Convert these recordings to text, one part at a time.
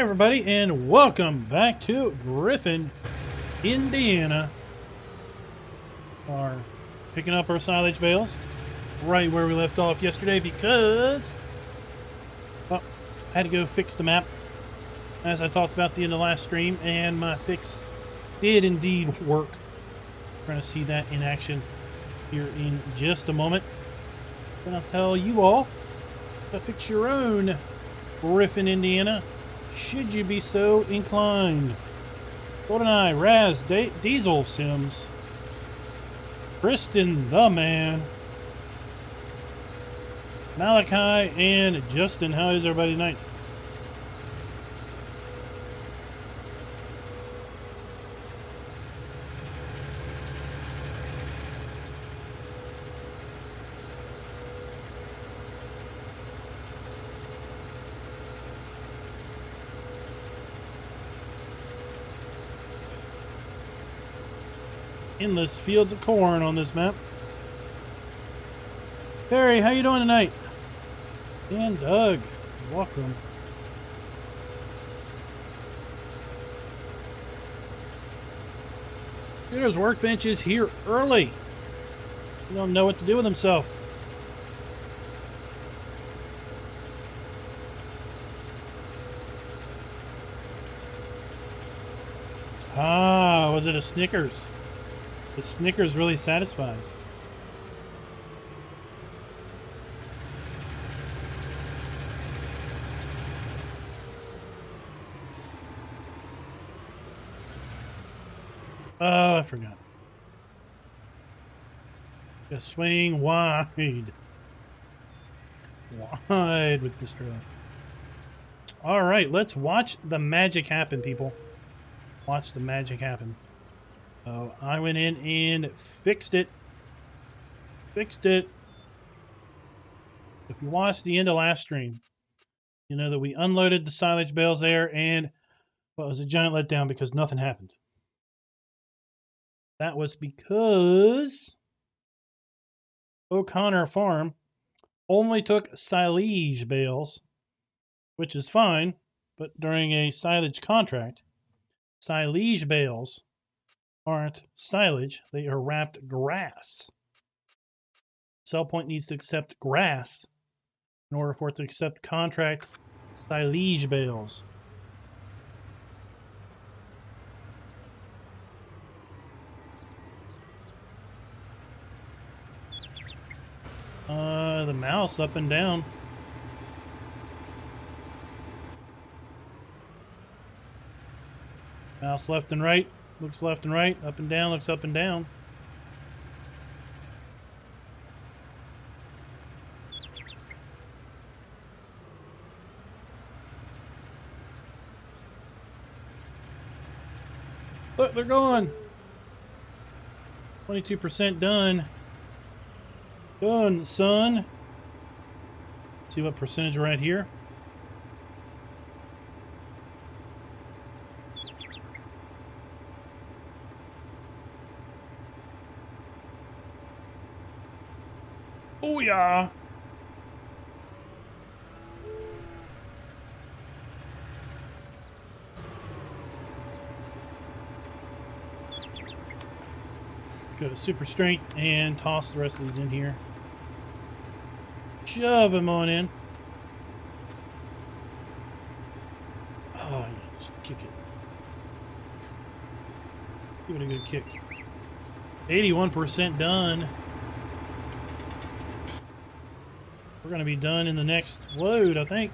everybody, and welcome back to Griffin, Indiana. Are picking up our silage bales right where we left off yesterday because, well, I had to go fix the map, as I talked about at the end of the last stream, and my fix did indeed work. We're going to see that in action here in just a moment. And I'll tell you all to fix your own Griffin, Indiana, should you be so inclined. GoldenEye, Raz, Diesel Sims, Kristen the Man, Malachi, and Justin. How is everybody tonight? Endless fields of corn on this map. Barry, how you doing tonight? And Doug, welcome. Peter's workbench is here early. He don't know what to do with himself. Ah, was it a Snickers? The Snickers really satisfies. Oh, I forgot. Just swing wide. Wide with this trailer. All right, let's watch the magic happen, people. Watch the magic happen. So I went in and fixed it. Fixed it. If you watched the end of last stream, you know that we unloaded the silage bales there, and well, it was a giant letdown because nothing happened. That was because O'Connor Farm only took silage bales, which is fine, but during a silage contract, silage bales aren't silage, they are wrapped grass. Sell point needs to accept grass in order for it to accept contract silage bales. The mouse up and down. Mouse left and right, looks left and right, up and down, looks up and down. Look, they're gone. 22% done. Done, son. See what percentage we're at here. Oh yeah. Let's go to super strength and toss the rest of these in here. Shove them on in. Oh, yeah, just kick it. Give it a good kick. 81% done. We're going to be done in the next load, I think.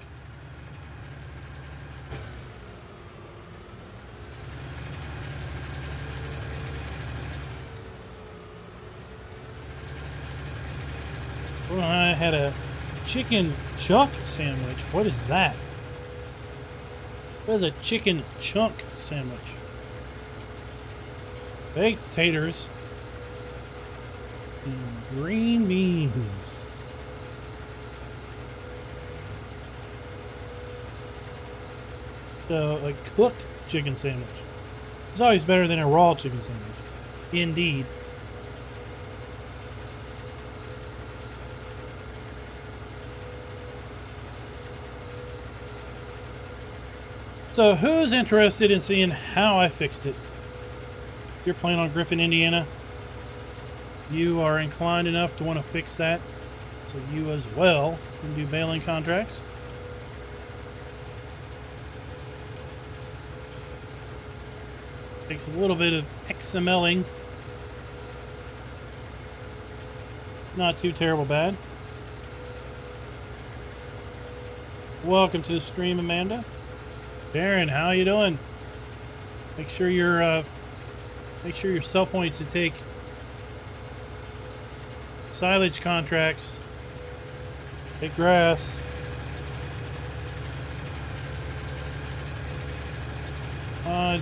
Well, I had a chicken chunk sandwich. What is that? What is a chicken chunk sandwich? Baked taters and green beans. So, a cooked chicken sandwich. It's always better than a raw chicken sandwich. Indeed. So who's interested in seeing how I fixed it? If you're playing on Griffin, Indiana, you are inclined enough to want to fix that, so you as well can do bailing contracts. Takes a little bit of XMLing. It's not too terrible bad. Welcome to the stream, Amanda. Darren, how you doing? Make sure your sell points to take silage contracts, take grass.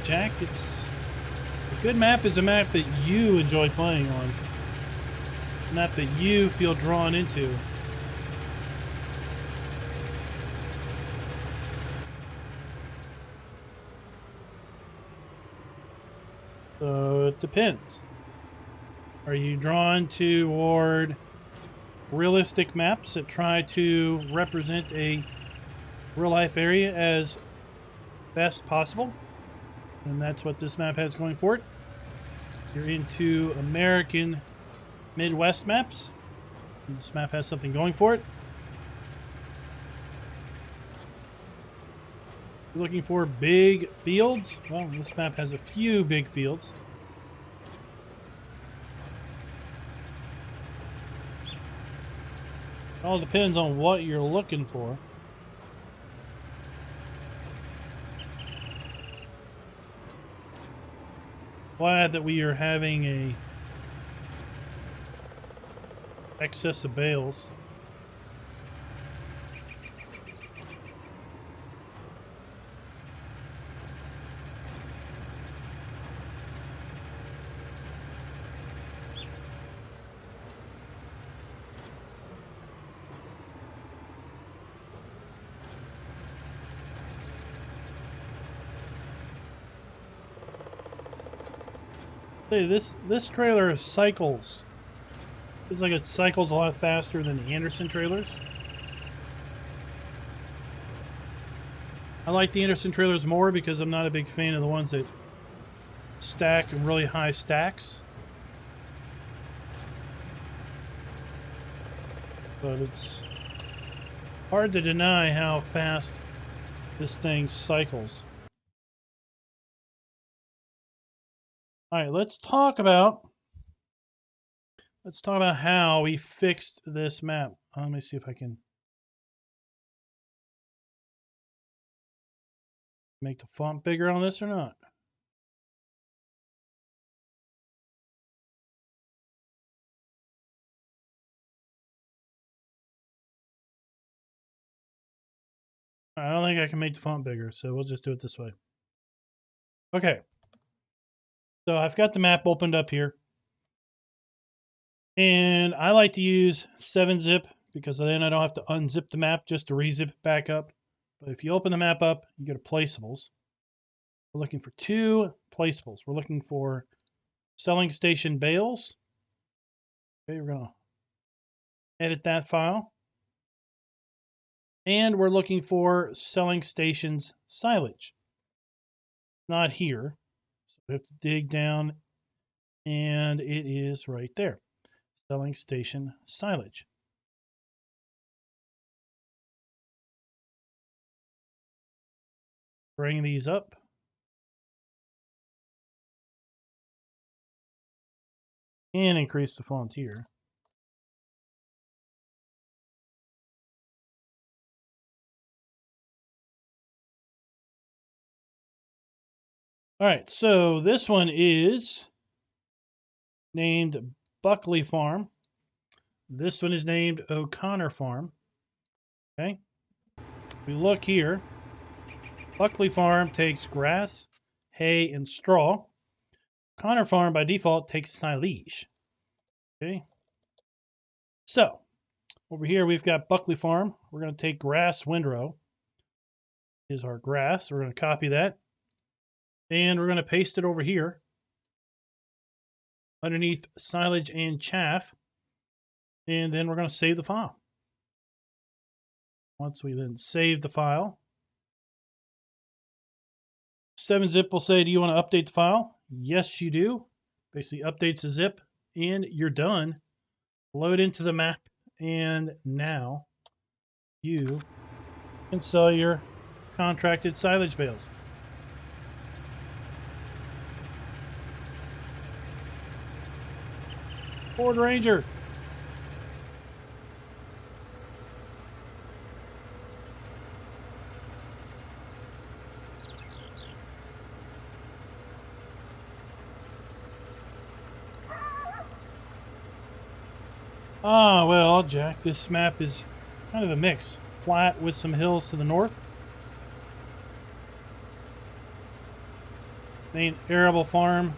Jack, a good map is a map that you enjoy playing on. A map that you feel drawn into. So it depends. Are you drawn toward realistic maps that try to represent a real life area as best possible? And that's what this map has going for it. You're into American Midwest maps. And this map has something going for it. You're looking for big fields. Well, this map has a few big fields. It all depends on what you're looking for. Glad that we are having a excess of bales. Hey, this trailer cycles. It's like it cycles a lot faster than the Anderson trailers. I like the Anderson trailers more because I'm not a big fan of the ones that stack in really high stacks. But it's hard to deny how fast this thing cycles. All right, let's talk about how we fixed this map. Let me see if I can make the font bigger on this or not. I don't think I can make the font bigger, so we'll just do it this way. Okay. So I've got the map opened up here. And I like to use 7-zip because then I don't have to unzip the map just to rezip it back up. But if you open the map up, you go to placeables. We're looking for 2 placeables. We're looking for selling station bales. Okay, we're going to edit that file. And we're looking for selling stations silage. Not here. So we have to dig down, and it is right there. Selling station silage. Bring these up. And increase the font here. All right, so this one is named Buckley Farm. This one is named O'Connor Farm. Okay. We look here. Buckley Farm takes grass, hay, and straw. O'Connor Farm by default takes silage. Okay. So over here we've got Buckley Farm. We're going to take grass windrow. Is our grass. We're going to copy that. And we're going to paste it over here underneath silage and chaff. And then we're going to save the file. Once we then save the file, 7-zip will say, do you want to update the file? Yes, you do. Basically updates the zip and you're done. Load into the map, and now you can sell your contracted silage bales. Ford Ranger. Ah, well, Jack, this map is kind of a mix. Flat with some hills to the north. Main arable farm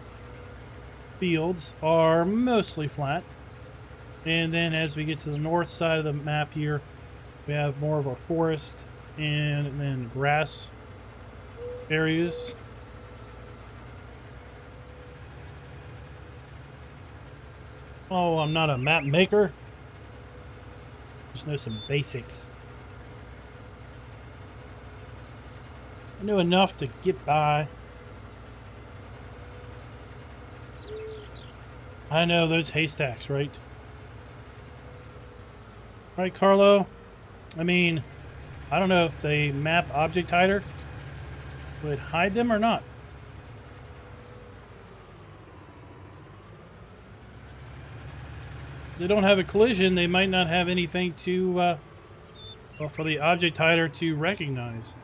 fields are mostly flat. And then as we get to the north side of the map here, we have more of a forest and then grass areas. Oh, I'm not a map maker. Just know some basics. I know enough to get by. I know those haystacks, right? Right, Carlo? I mean, I don't know if the map object hider would hide them or not. If they don't have a collision, they might not have anything to, well, for the object hider to recognize.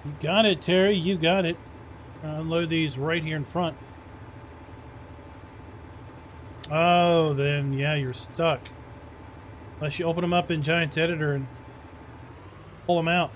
You got it, Terry. You got it. Unload these right here in front. Oh, then, yeah, you're stuck. Unless you open them up in Giant's Editor and pull them out.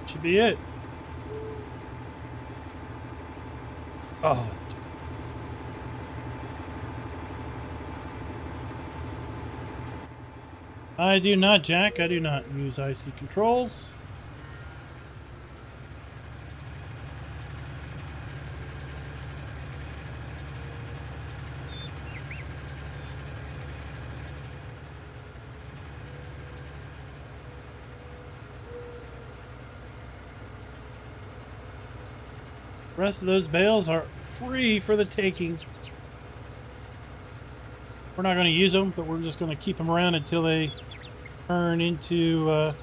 Should be it. Oh. I do not, Jack. I do not use IC controls. The rest of those bales are free for the taking. We're not going to use them, but we're just going to keep them around until they turn into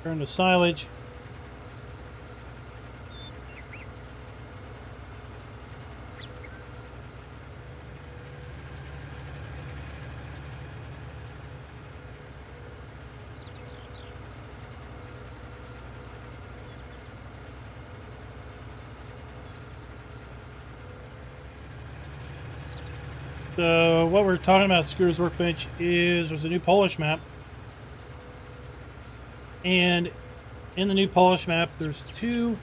turn to silage. So what we're talking about, Screws Workbench, is there's a new Polish map. And in the new Polish map, there's two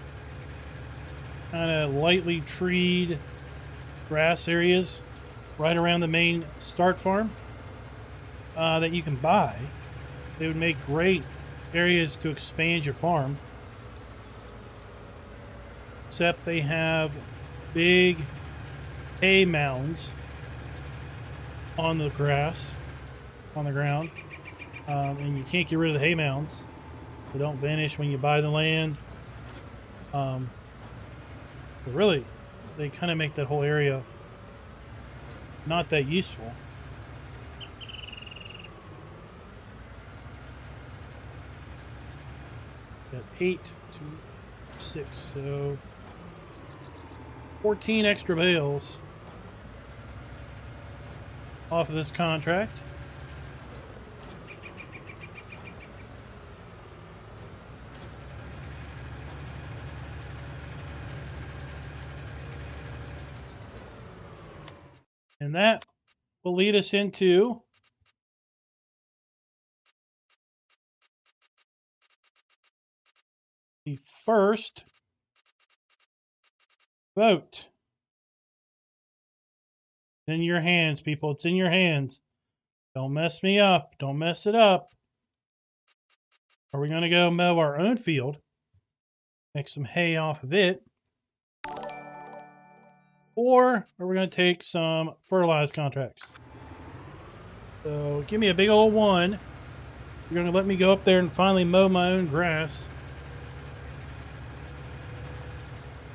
kind of lightly treed grass areas right around the main start farm that you can buy. They would make great areas to expand your farm. Except they have big hay mounds on the grass, on the ground, and you can't get rid of the hay mounds. They don't vanish when you buy the land. But really, they kind of make that whole area not that useful. Got 8 to 6, so 14 extra bales off of this contract. And that will lead us into the first vote. It's in your hands, people. It's in your hands. Don't mess me up. Don't mess it up. Are we going to go mow our own field? Make some hay off of it? Or are we going to take some fertilized contracts? So give me a big old 1. You're going to let me go up there and finally mow my own grass.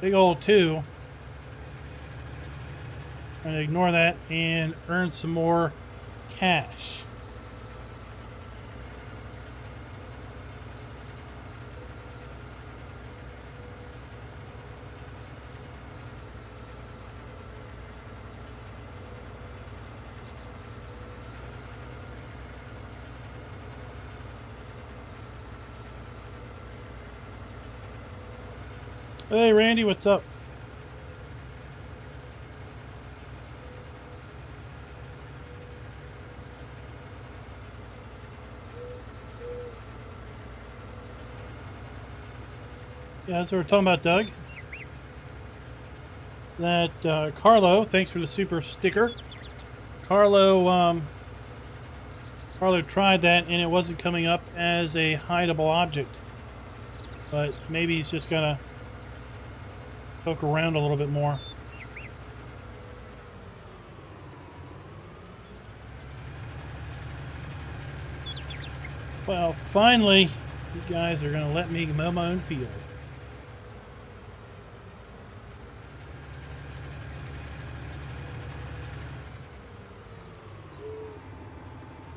Big old 2. I'm going to ignore that and earn some more cash. Hey, Randy, what's up? Yeah, so we're talking about Doug. That Carlo, thanks for the super sticker. Carlo tried that and it wasn't coming up as a hideable object. But maybe he's just gonna poke around a little bit more. Well, finally, you guys are gonna let me mow my own field.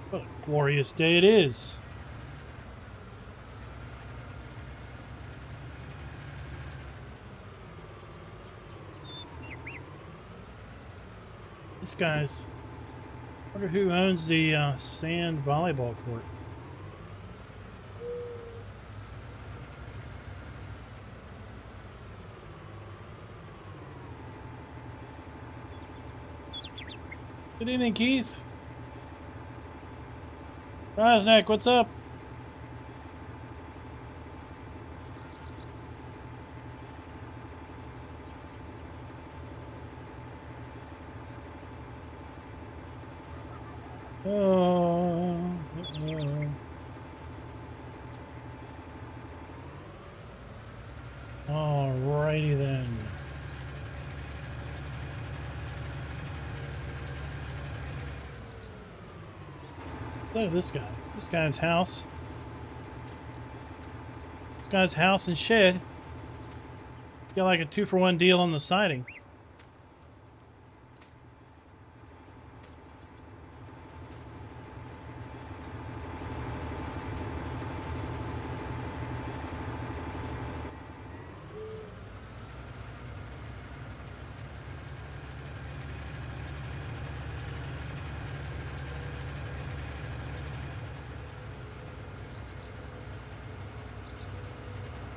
What a glorious day it is. This guy's... I wonder who owns the sand volleyball court. Good evening, Keith. Rosnack, what's up? Alrighty then. Look at this guy. This guy's house. This guy's house and shed. Got like a 2-for-1 deal on the siding.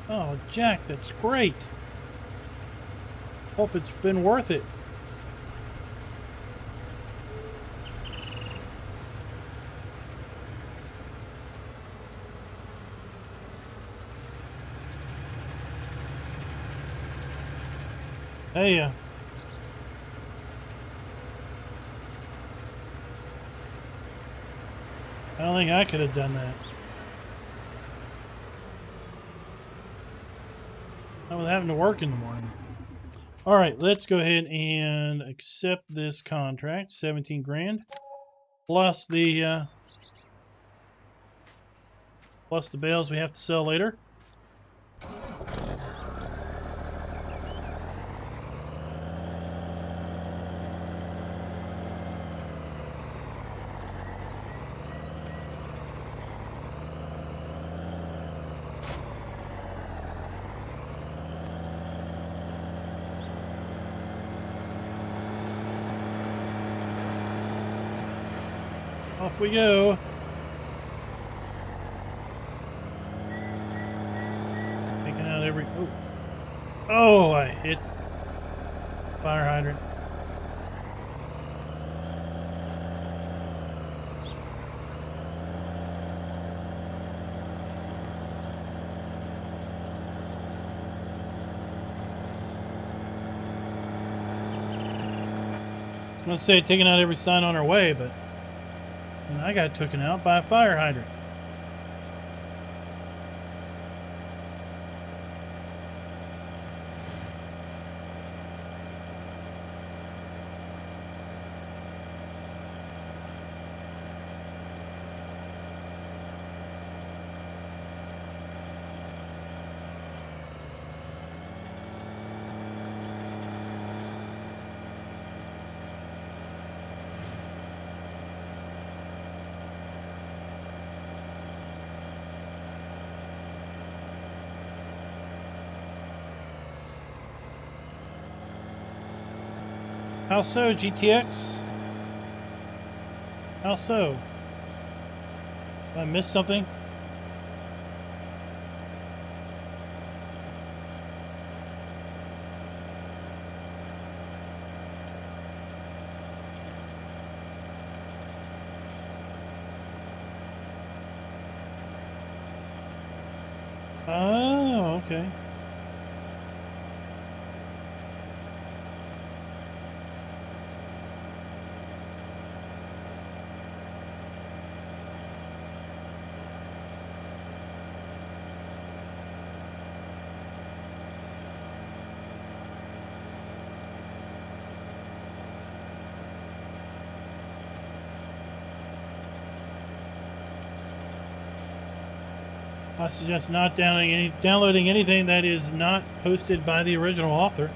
Oh, Jack, that's great. Hope it's been worth it. Hey, I don't think I could have done that. I was having to work in the morning. All right, let's go ahead and accept this contract. 17 grand plus the bales we have to sell later. Off we go. Taking out every... Oh. Oh, I hit fire hydrant. gonna say taking out every sign on our way, but and I got taken out by a fire hydrant. How so, GTX? How so? Did I miss something? Oh, okay. I suggest not downloading anything that is not posted by the original author.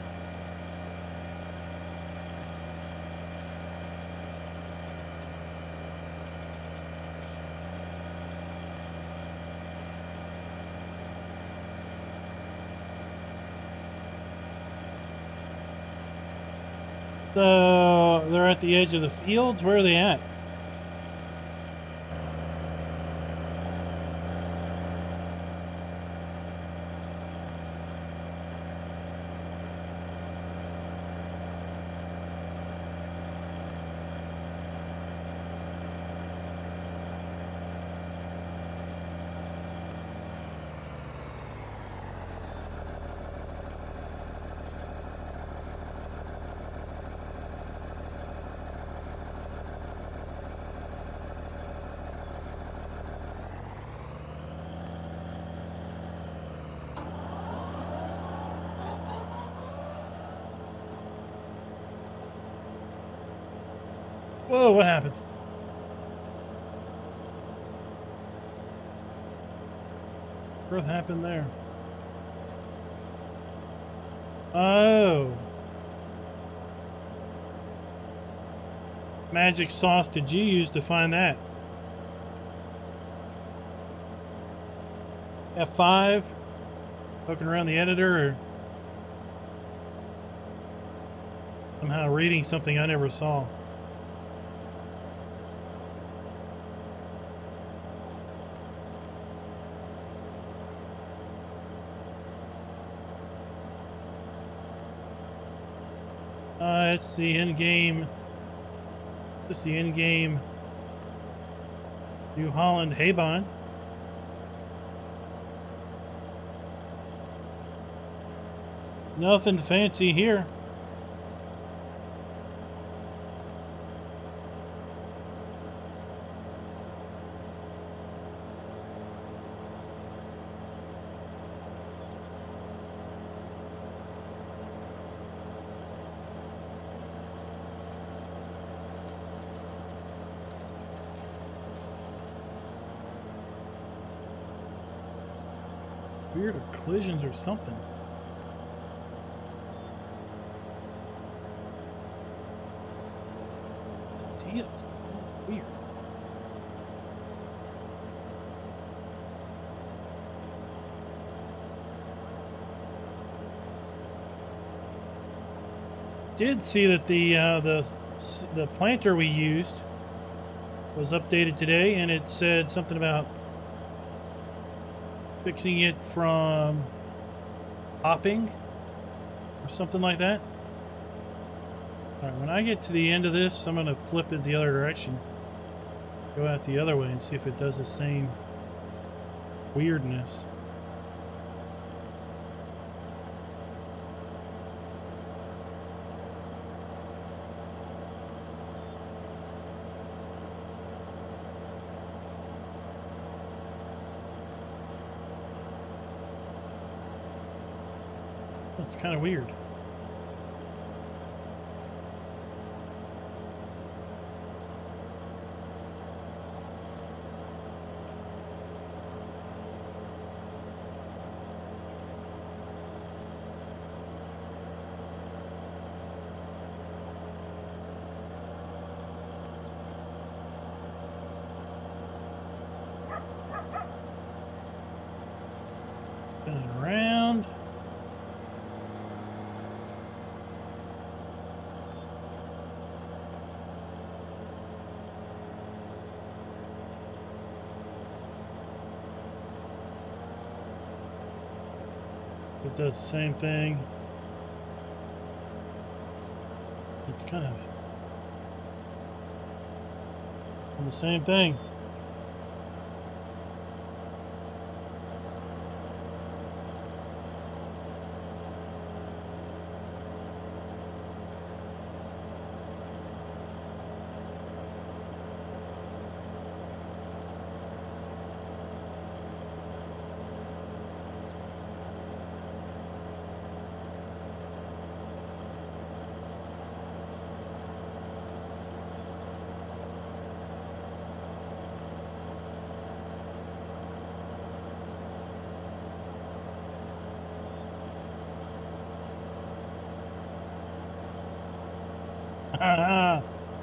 So they're at the edge of the fields. Where are they at? Whoa, what happened? What happened there? Oh. Magic sauce did you use to find that? F5? Poking around the editor, or somehow reading something I never saw? It's the in-game. It's the in-game New Holland Haybon. Nothing fancy here. Weird collisions or something. Deal. Weird. Did see that the planter we used was updated today, and it said something about fixing it from hopping or something like that. Alright, when I get to the end of this, I'm going to flip it the other direction. Go out the other way and see if it does the same weirdness. It's kind of weird. Spinning around. It does the same thing. It's kind of the same thing.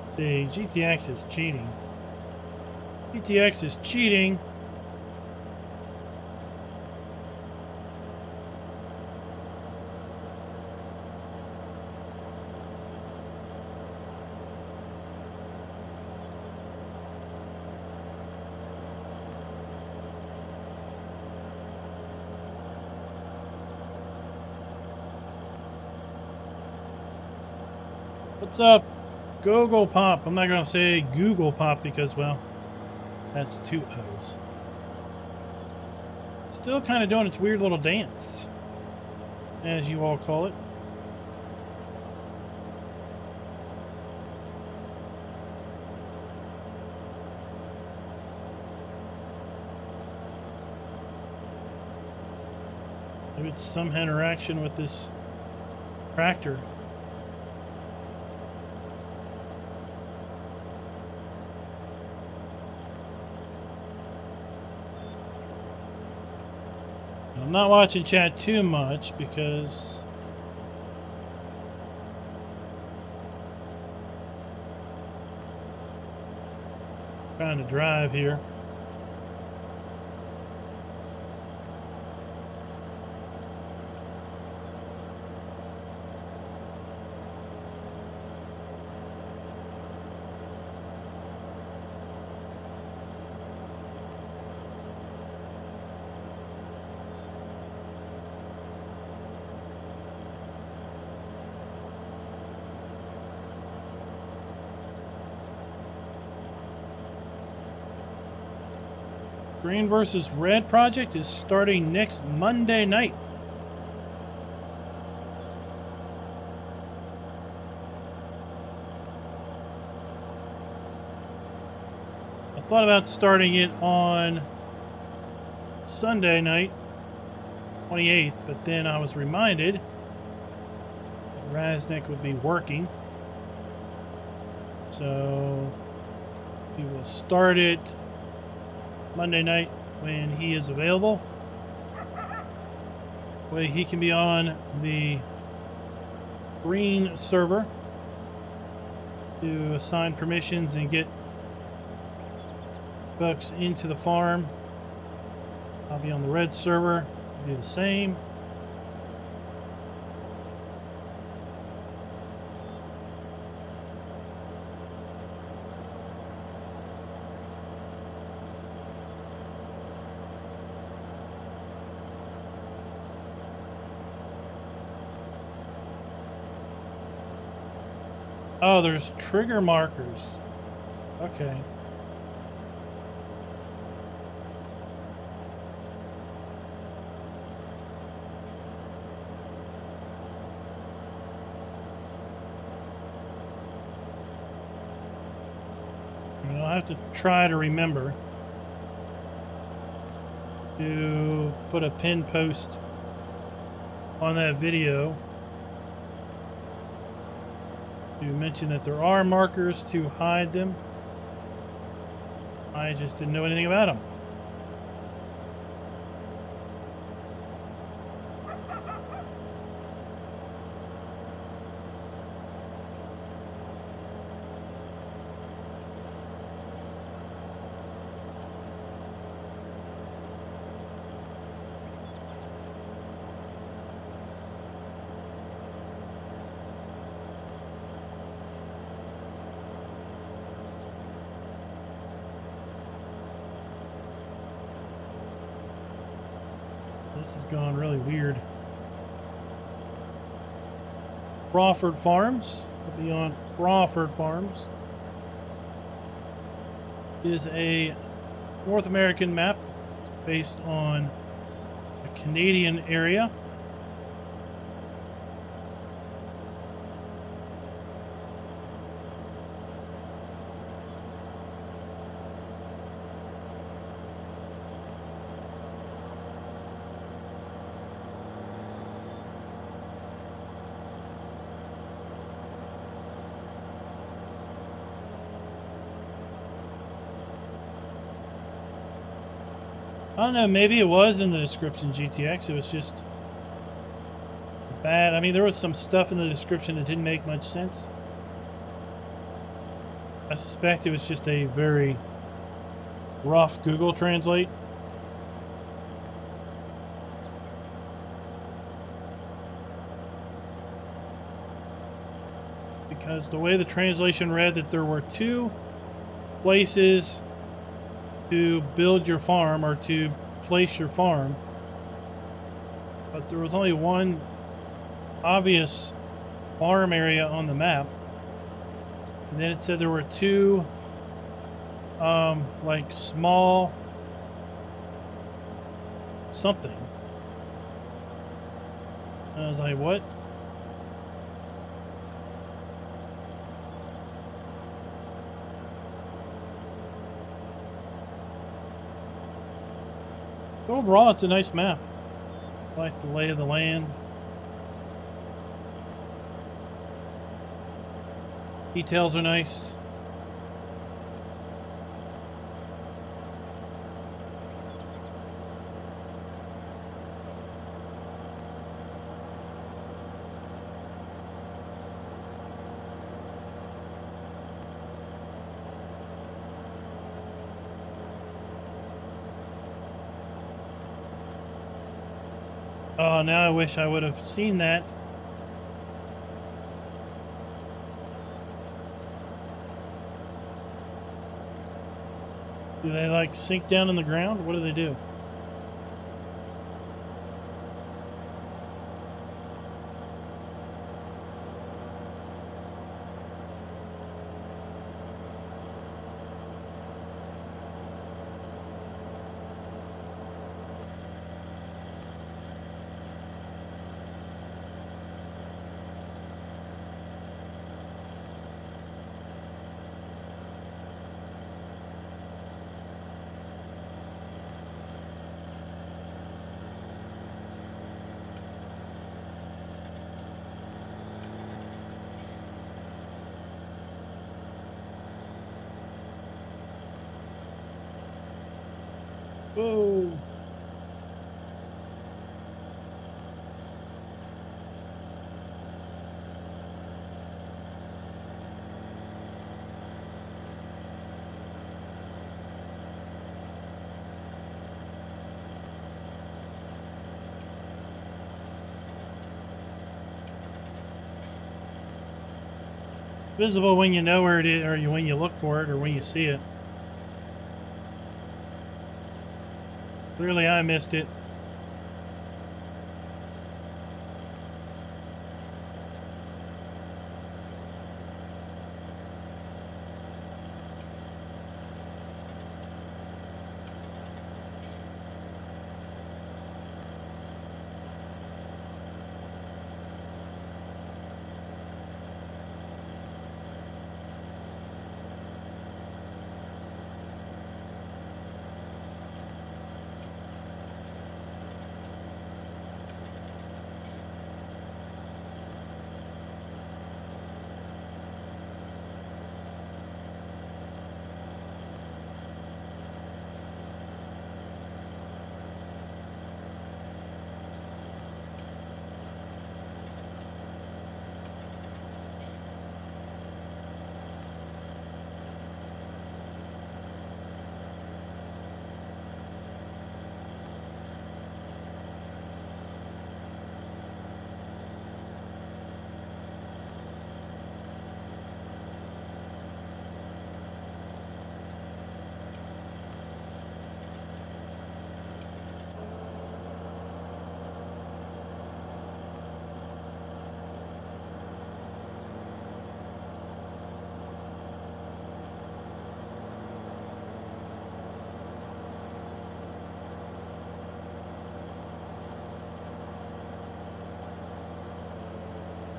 See, GTX is cheating. GTX is cheating. What's up? Google Pop. I'm not going to say Google Pop because, well, that's two O's. Still kind of doing its weird little dance, as you all call it. Maybe it's some interaction with this tractor. I'm not watching chat too much because I'm trying to drive here. Green versus Red project is starting next Monday night. I thought about starting it on Sunday night, 28th, but then I was reminded that Raznik would be working. So we will start it Monday night when he is available. Way he can be on the green server to assign permissions and get folks into the farm. I'll be on the red server to do the same. Oh, there's trigger markers. Okay. I'll have to try to remember to put a pin post on that video to mention that there are markers to hide them. I just didn't know anything about them. This has gone really weird. Crawford Farms. We'll be on Crawford Farms. It is a North American map. It's based on a Canadian area. I don't know, maybe it was in the description, GTX. It was just bad. I mean, there was some stuff in the description that didn't make much sense. I suspect it was just a very rough Google Translate. Because the way the translation read that there were 2 places to build your farm or to place your farm, but there was only one obvious farm area on the map, and then it said there were 2 like small something, and I was like, what? Overall, it's a nice map. I like the lay of the land. Details are nice. Oh, now I wish I would have seen that. Do they like sink down in the ground? What do they do? Whoa. Visible when you know where it is, or when you look for it, or when you see it. Clearly I missed it.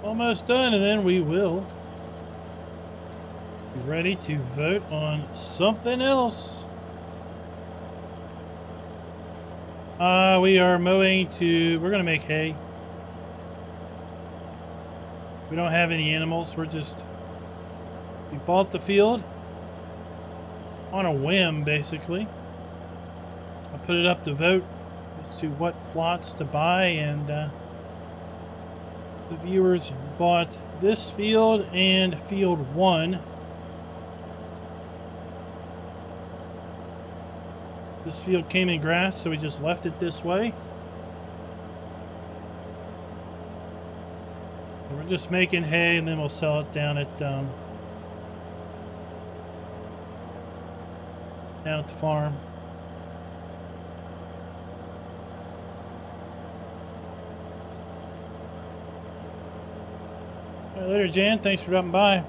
almost done, and then we will be ready to vote on something else. We are mowing we're going to make hay. We don't have any animals. We bought the field on a whim, basically. I put it up to vote as to what plots to buy, and the viewers bought this field and field 1. This field came in grass, so we just left it this way. We're just making hay, and then we'll sell it down at the farm. All right, later, Jan. Thanks for dropping by.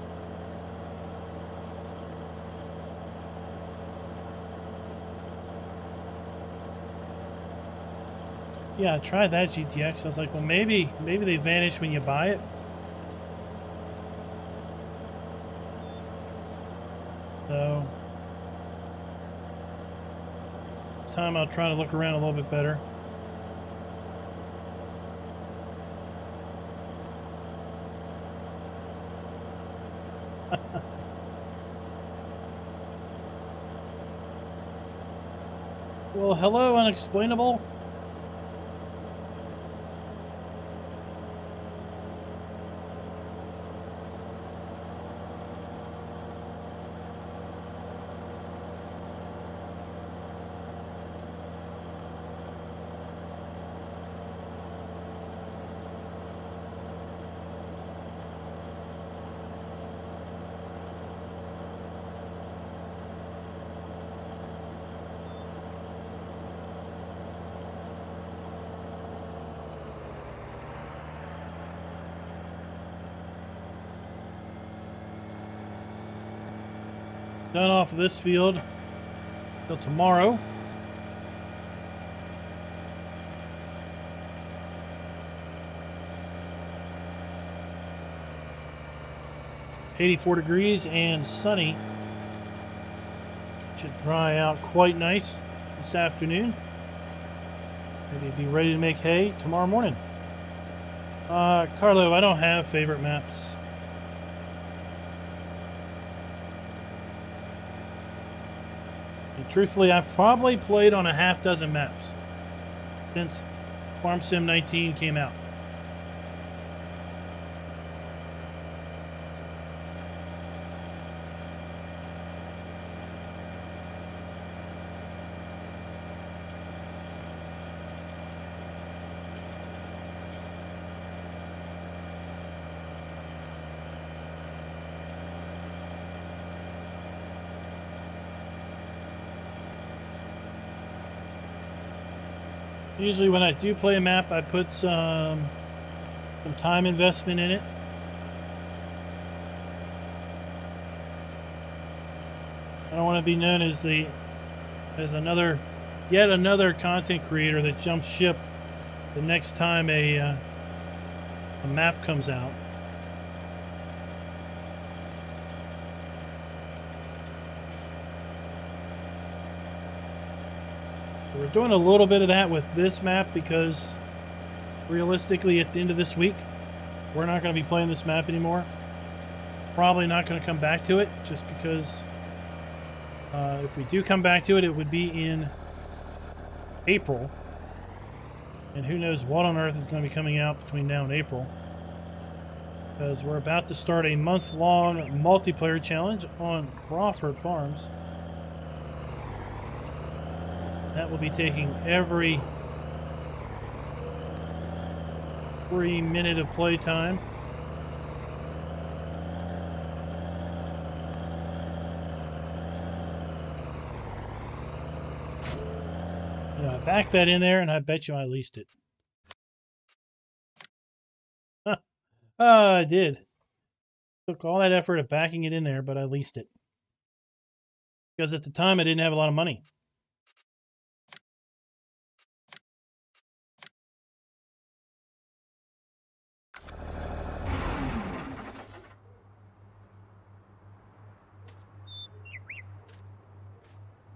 Yeah, I tried that GTX. I was like, well, maybe they vanish when you buy it. So this time I'll try to look around a little bit better. Well, hello, Unexplainable. Done off of this field till tomorrow. $84 and sunny. Should dry out quite nice this afternoon. Maybe be ready to make hay tomorrow morning. Carlo, I don't have favorite maps. Truthfully, I've probably played on a half dozen maps since Farm Sim 19 came out. Usually when I do play a map, I put some time investment in it. I don't want to be known as yet another content creator that jumps ship the next time a map comes out. We're doing a little bit of that with this map because realistically at the end of this week we're not going to be playing this map anymore. Probably not going to come back to it just because if we do come back to it, it would be in April, and who knows what on earth is going to be coming out between now and April, because we're about to start a month-long multiplayer challenge on Crawford Farms. That will be taking every minute of playtime. I backed that in there, and I bet you I leased it. I did. Took all that effort of backing it in there, but I leased it. Because at the time, I didn't have a lot of money.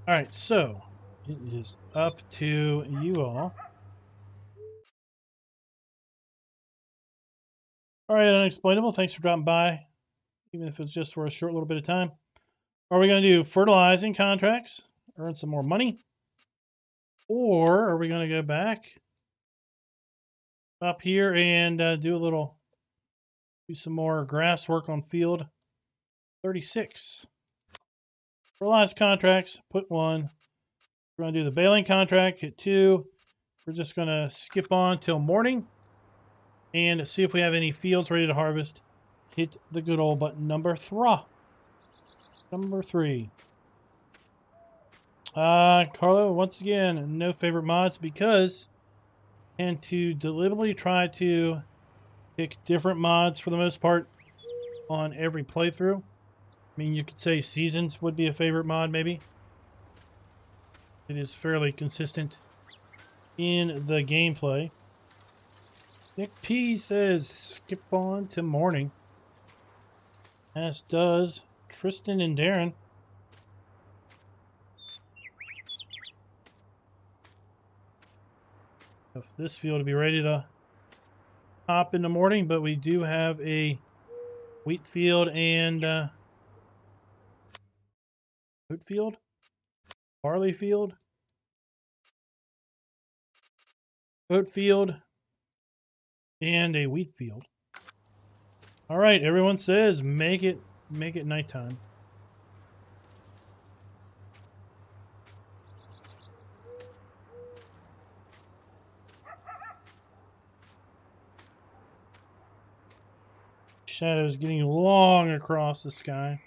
All right, so it is up to you all. All right, Unexplainable, thanks for dropping by, even if it's just for a short little bit of time. Are we going to do fertilizing contracts, earn some more money? Or are we going to go back up here and do some more grass work on field 36? Fertilize contracts, put 1. We're going to do the baling contract, hit 2. We're just going to skip on till morning and see if we have any fields ready to harvest. Hit the good old button number 3. Number 3. Carlo, once again, no favorite mods because I tend to deliberately try to pick different mods for the most part on every playthrough. I mean, you could say Seasons would be a favorite mod, maybe. It is fairly consistent in the gameplay. Nick P says, skip on to morning. As does Tristan and Darren. If this field to be ready to hop in the morning, but we do have a wheat field and oat field, barley field, oat field, and a wheat field. All right, everyone says make it nighttime. Shadows getting long across the sky.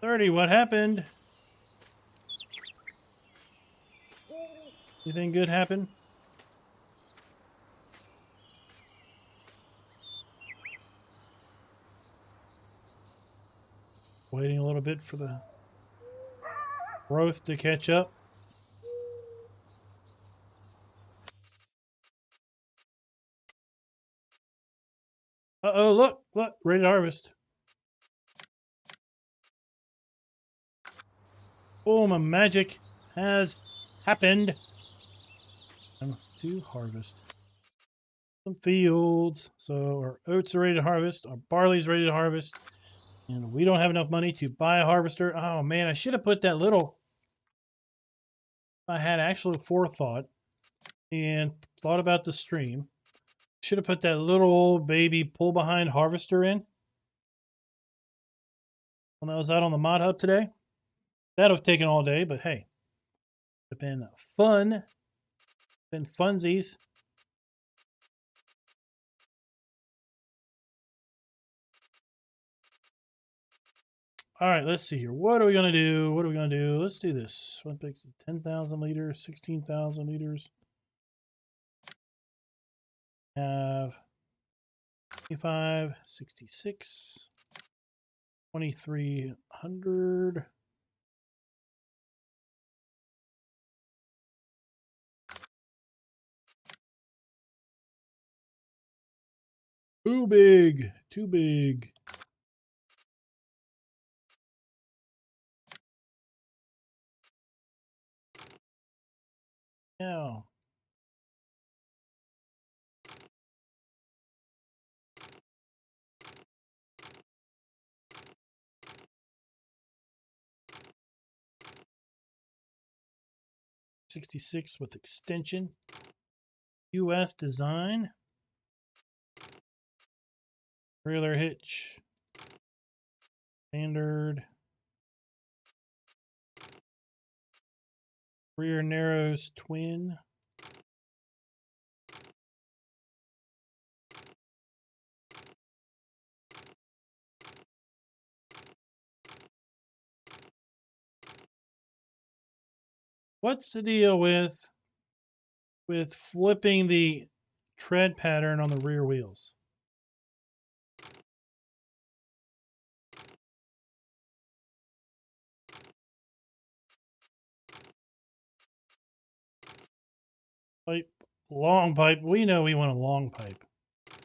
$30, what happened? Anything good happen? Waiting a little bit for the growth to catch up. Uh-oh, look, ready to harvest. Boom, a magic has happened. Time to harvest some fields. So our oats are ready to harvest, our barley's ready to harvest, and we don't have enough money to buy a harvester. Oh man, I should have put that little, I had actual forethought and thought about the stream. Should have put that little old baby pull behind harvester in when I was out on the mod hub today. That would have taken all day, but hey, it would have been fun. Been funsies. All right, let's see here. What are we going to do? What are we going to do? Let's do this. What makes it 10,000 liters, 16,000 liters? Have 25, 66, 2,300. Too big, too big. Now, $66 with extension. US design. Trailer hitch. Standard. Rear narrows twin. What's the deal with flipping the tread pattern on the rear wheels? Pipe. Long pipe. We know we want a long pipe. I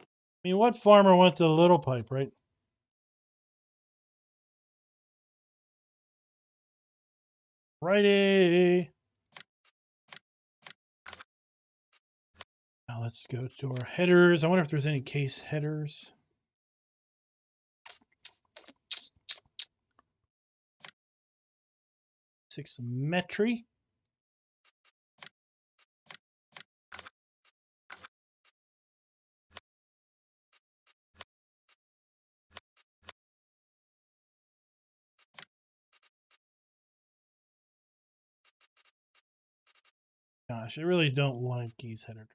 mean, what farmer wants a little pipe, right? Righty. Now let's go to our headers. I wonder if there's any case headers. Symmetry. Gosh, I really don't like these headers.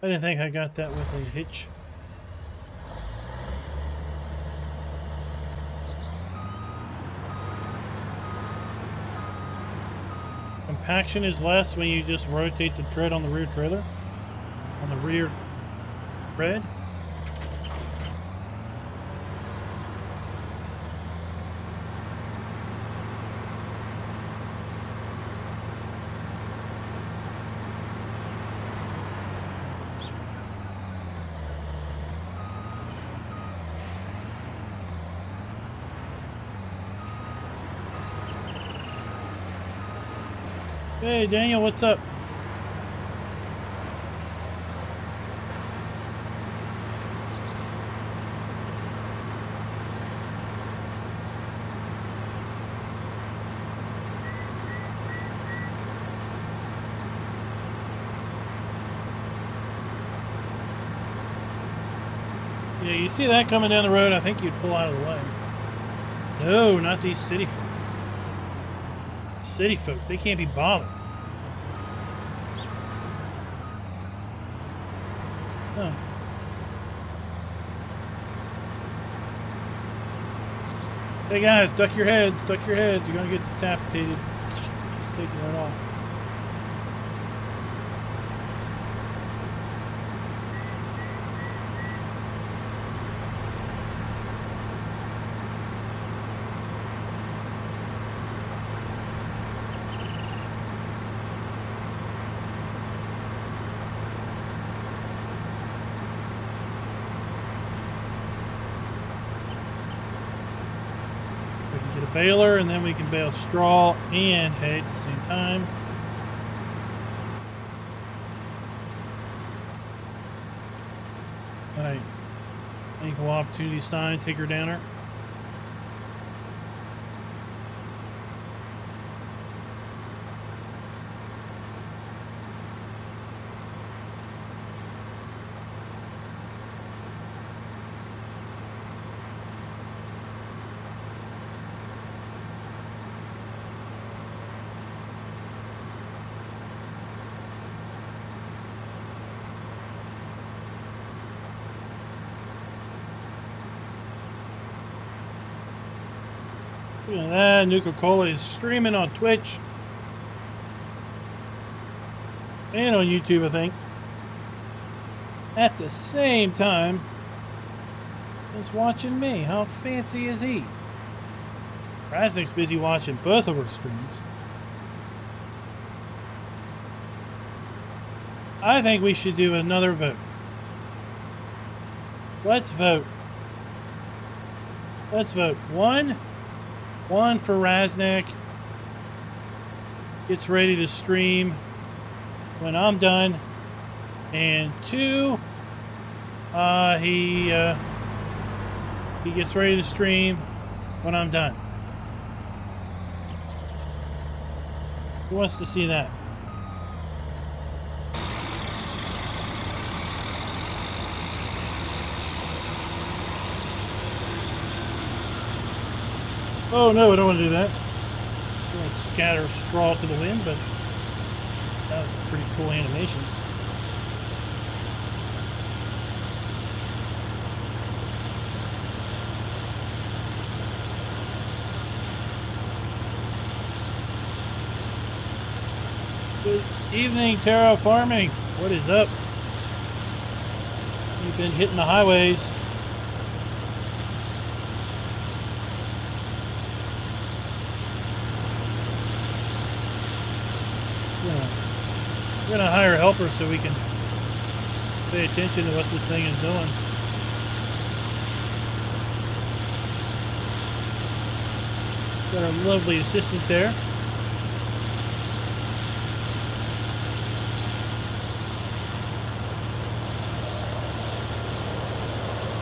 I didn't think I got that with a hitch. Compaction is less when you just rotate the tread on the rear trailer, on the rear tread. Hey, Daniel, what's up? Yeah, you see that coming down the road, I think you'd pull out of the way. No, not these city folk. City folk, they can't be bothered. Oh. Hey guys, duck your heads, duck your heads. You're gonna get decapitated. Just taking it off. Baler, and then we can bale straw and hay at the same time. All right, equal opportunity sign, take her downer. Look at that, Nuka-Cola is streaming on Twitch. And on YouTube, I think. At the same time as watching me. How fancy is he? Raznik's busy watching both of our streams. I think we should do another vote. Let's vote. Let's vote. One for Raznik. Gets ready to stream when I'm done. And 2, he gets ready to stream when I'm done. Who wants to see that? Oh no, I don't want to do that. I'm going to scatter straw to the wind, but that was a pretty cool animation. Good evening, Terra Farming. What is up? been hitting the highways. We're gonna hire helpers so we can pay attention to what this thing is doing. Got our lovely assistant there.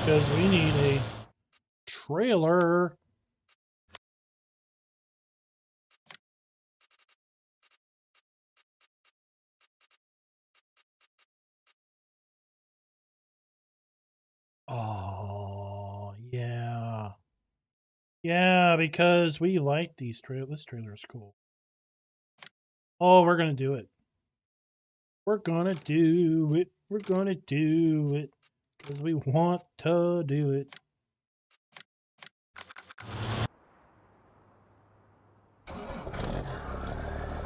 Because we need a trailer. Oh, yeah. Yeah, because we like these trailers. This trailer is cool. Oh, we're going to do it. We're going to do it. We're going to do it. Because we want to do it.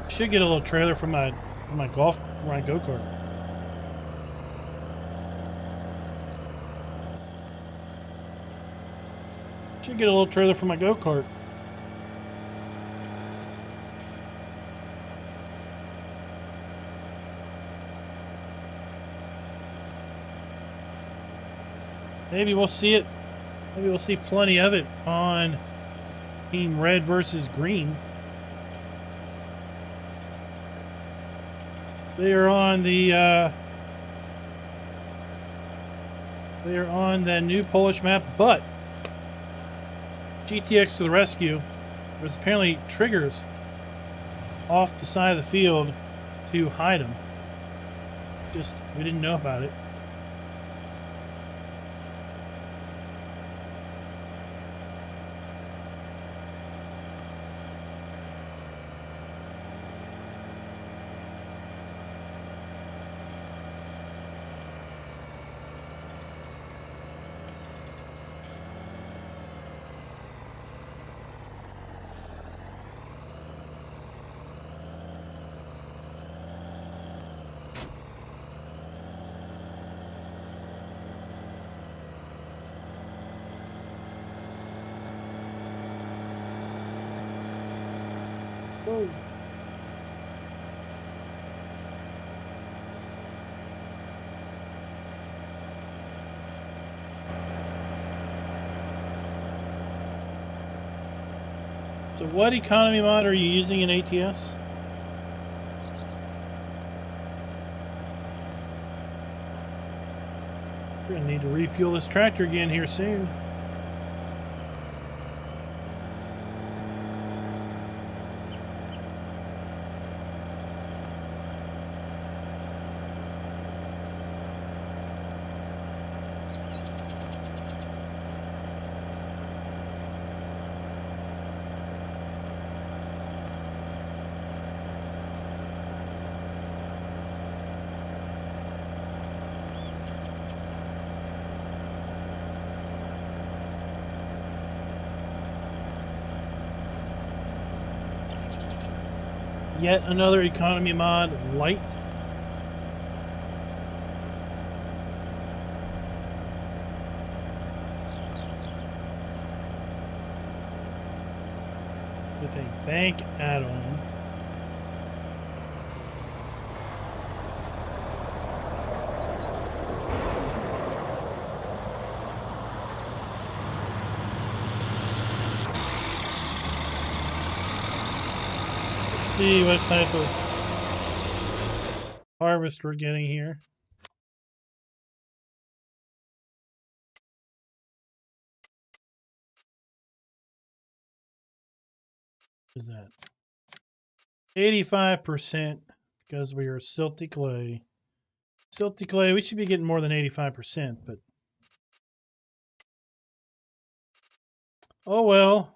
Should get a little trailer for my go-kart. Should get a little trailer for my go-kart. Maybe we'll see it. Maybe we'll see plenty of it on Team Red versus Green. They are on the new Polish map, but GTX to the rescue. There's apparently triggers off the side of the field to hide them. Just we didn't know about it. Whoa. So what economy mod are you using in ATS? We're going to need to refuel this tractor again here soon. Yet another economy mod, light. With a bank add-on. See what type of harvest we're getting here. What is that? 85% because we are silty clay. Silty clay, we should be getting more than 85%, but oh well.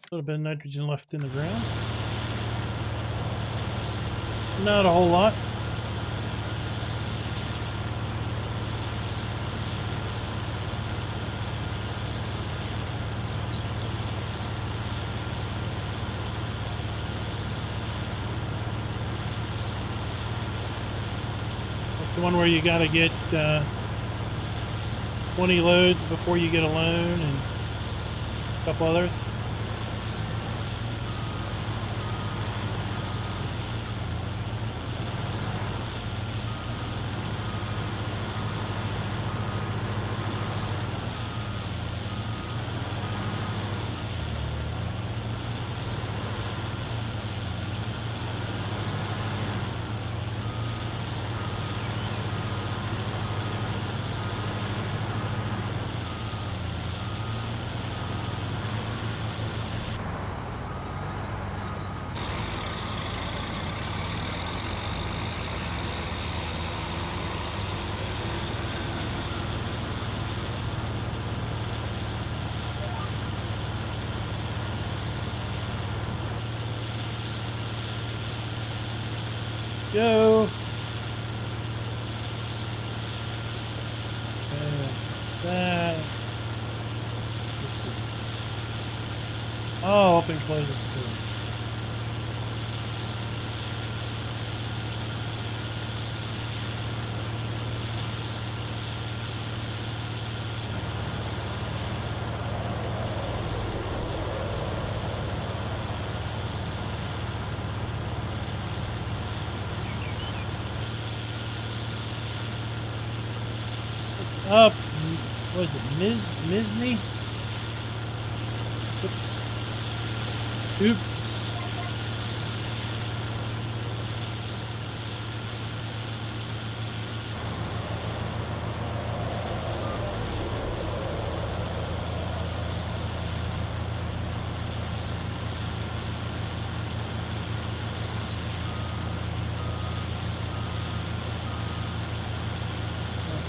A little bit of nitrogen left in the ground. Not a whole lot. the one where you got to get 20 loads before you get a loan, and a couple others. Go. That's that. System. Oh, open close the school. Up, what is it, Misney? Oops.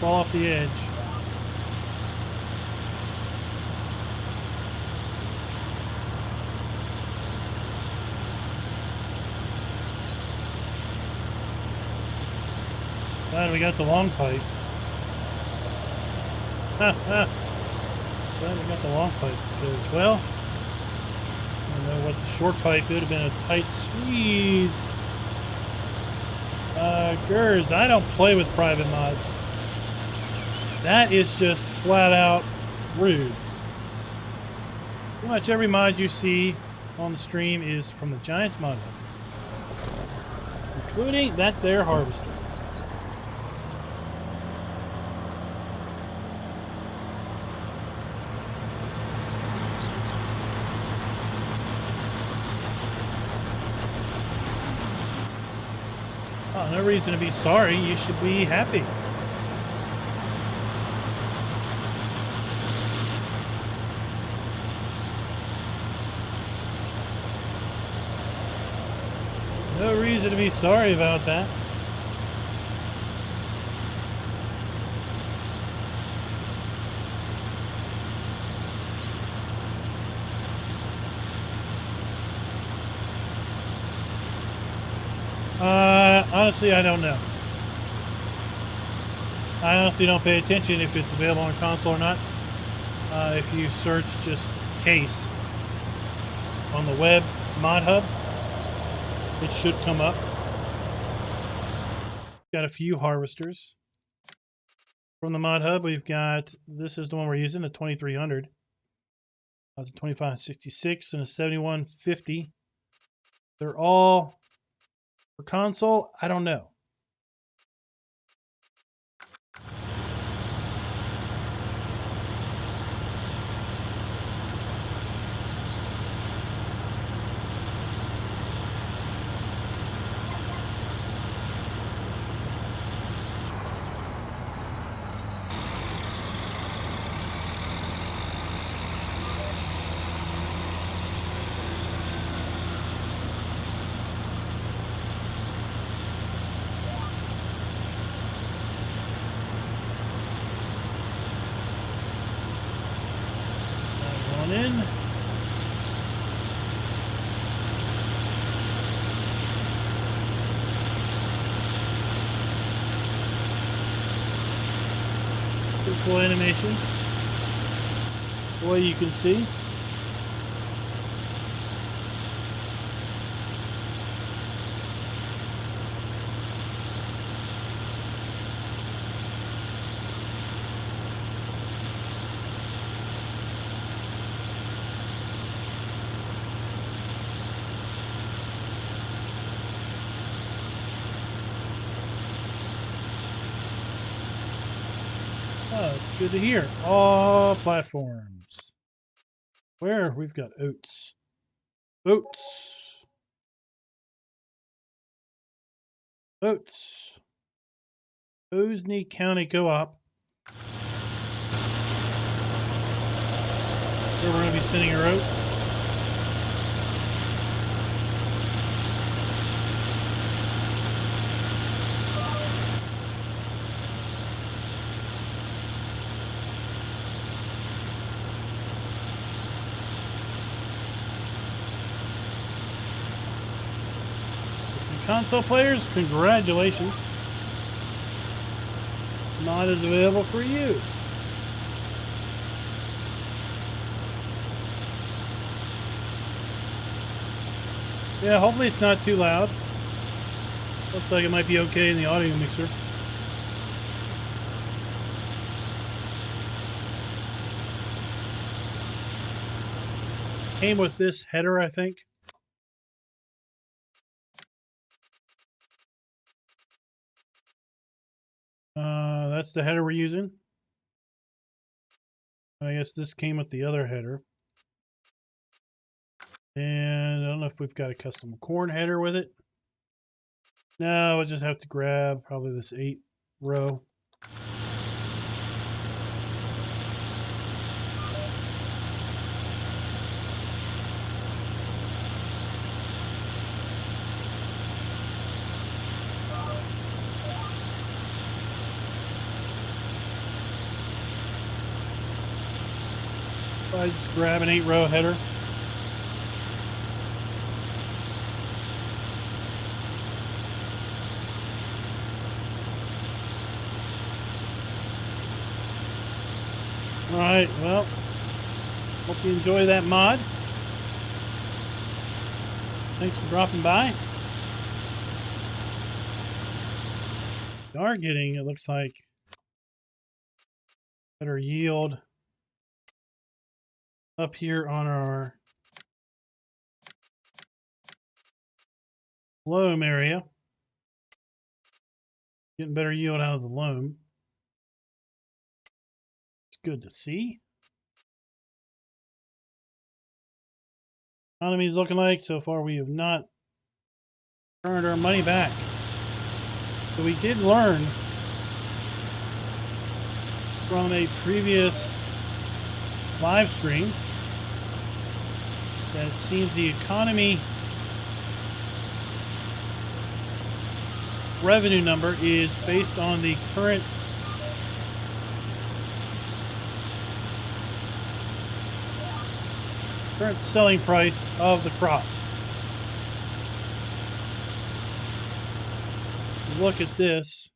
Fall off the edge. Glad we got the long pipe. Glad we got the long pipe because, well, I don't know what the short pipe would have been, a tight squeeze. Gers, I don't play with private mods. That is just flat out rude. Pretty much every mod you see on the stream is from the Giants mod, including that there harvester. Oh, no reason to be sorry. You should be happy. No reason to be sorry about that. Honestly, I don't know. I honestly don't pay attention if it's available on console or not. If you search just case on the web mod hub, it should come up. Got a few harvesters from the mod hub. We've got, this is the one we're using, the 2300. That's a 2566 and a 7150. They're all for console. I don't know. In. Pretty cool animations. The way you can see. Oh, it's good to hear. All platforms. Where? We've got oats. Oats. Oats. Osney County Co-op. Where we're going to be sending our oats. Console players, congratulations. This mod is available for you. Yeah, hopefully it's not too loud. Looks like it might be okay in the audio mixer. Came with this header, I think. That's the header we're using. I guess this came with the other header. And I don't know if we've got a custom corn header with it. No, we'll just have to grab probably this 8 row. I just grab an 8 row header. Alright, well, hope you enjoy that mod. Thanks for dropping by. We are getting, it looks like, better yield up here on our loam area. Getting better yield out of the loam. It's good to see. Economy is looking like so far we have not earned our money back. But we did learn from a previous live stream that it seems the economy revenue number is based on the current selling price of the crop. Look at this.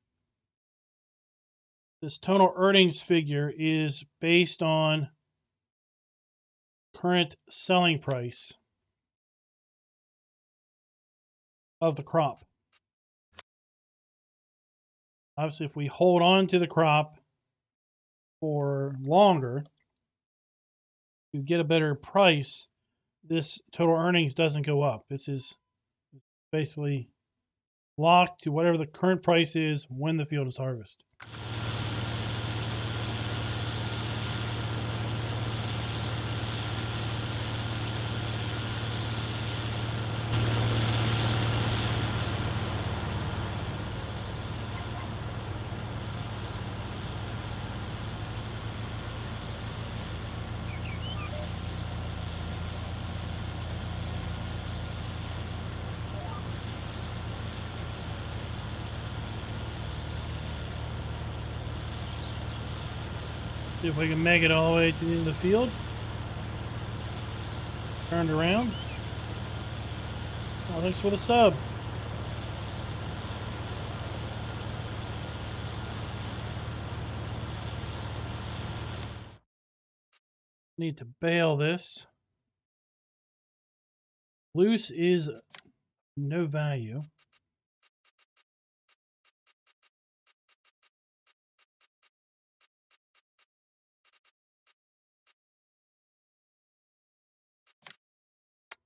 This total earnings figure is based on current selling price of the crop. Obviously, if we hold on to the crop for longer, you get a better price. This total earnings doesn't go up. This is basically locked to whatever the current price is when the field is harvested. See if we can make it all the way to the end of the field. Turned around. Oh, thanks for the sub. Need to bail this. Loose is no value.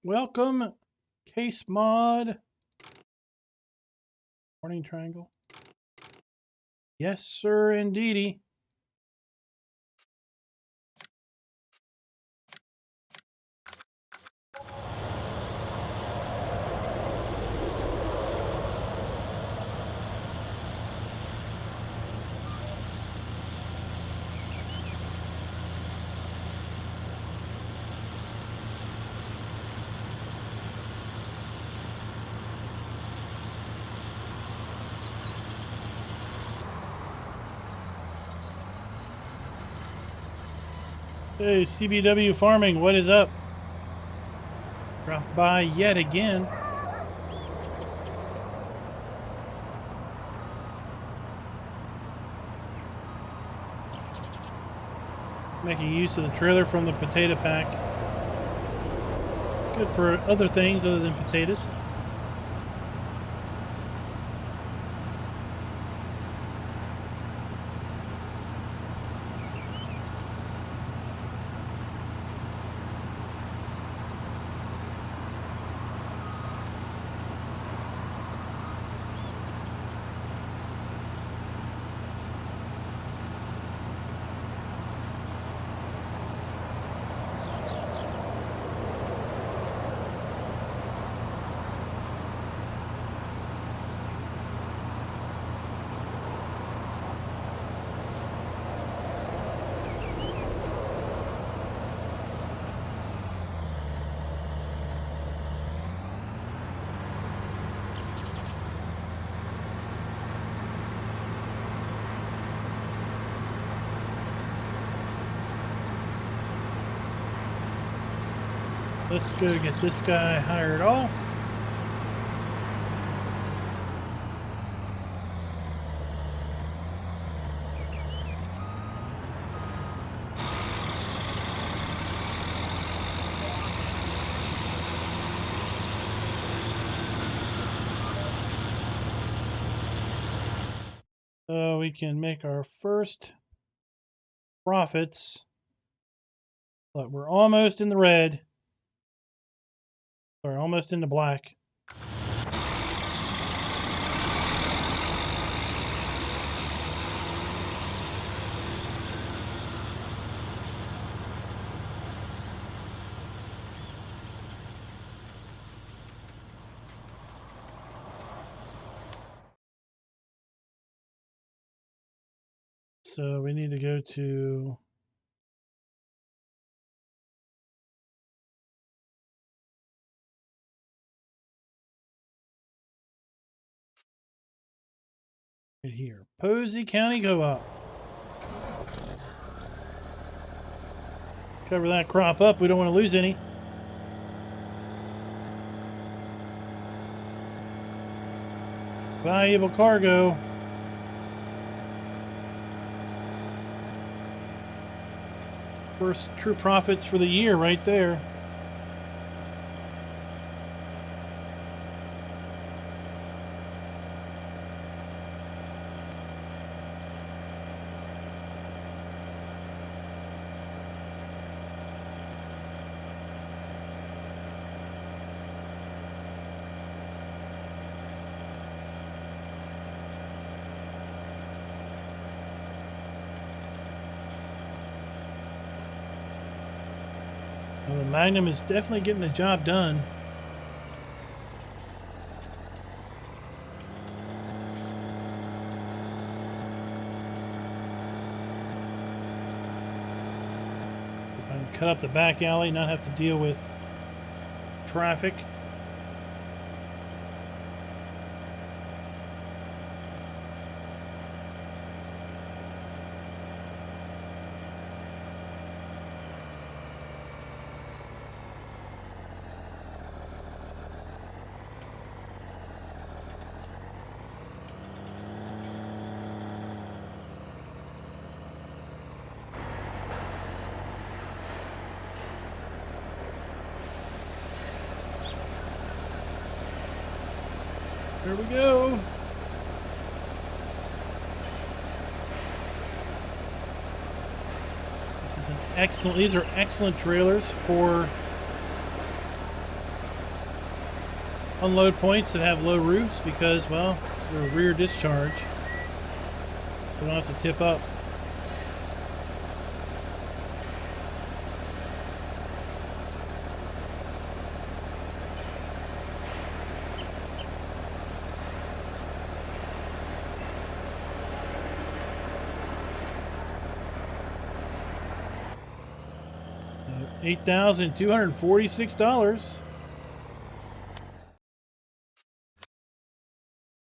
Welcome, Case Mod. Warning triangle. Yes, sir, indeedy. Hey, CBW Farming, what is up? Dropped by yet again. Making use of the trailer from the potato pack. It's good for other things other than potatoes. Let's go get this guy hired off. So we can make our first profits. But we're almost in the red. Or almost in the black. So we need to go to right here. Posey County Co-op. Cover that crop up. We don't want to lose any. Valuable cargo. First true profits for the year right there. Well, the Magnum is definitely getting the job done. If I can cut up the back alley, not have to deal with traffic. There we go. This is an excellent, these are excellent trailers for unload points that have low roofs because, well, they're rear discharge. You don't have to tip up. $8,246.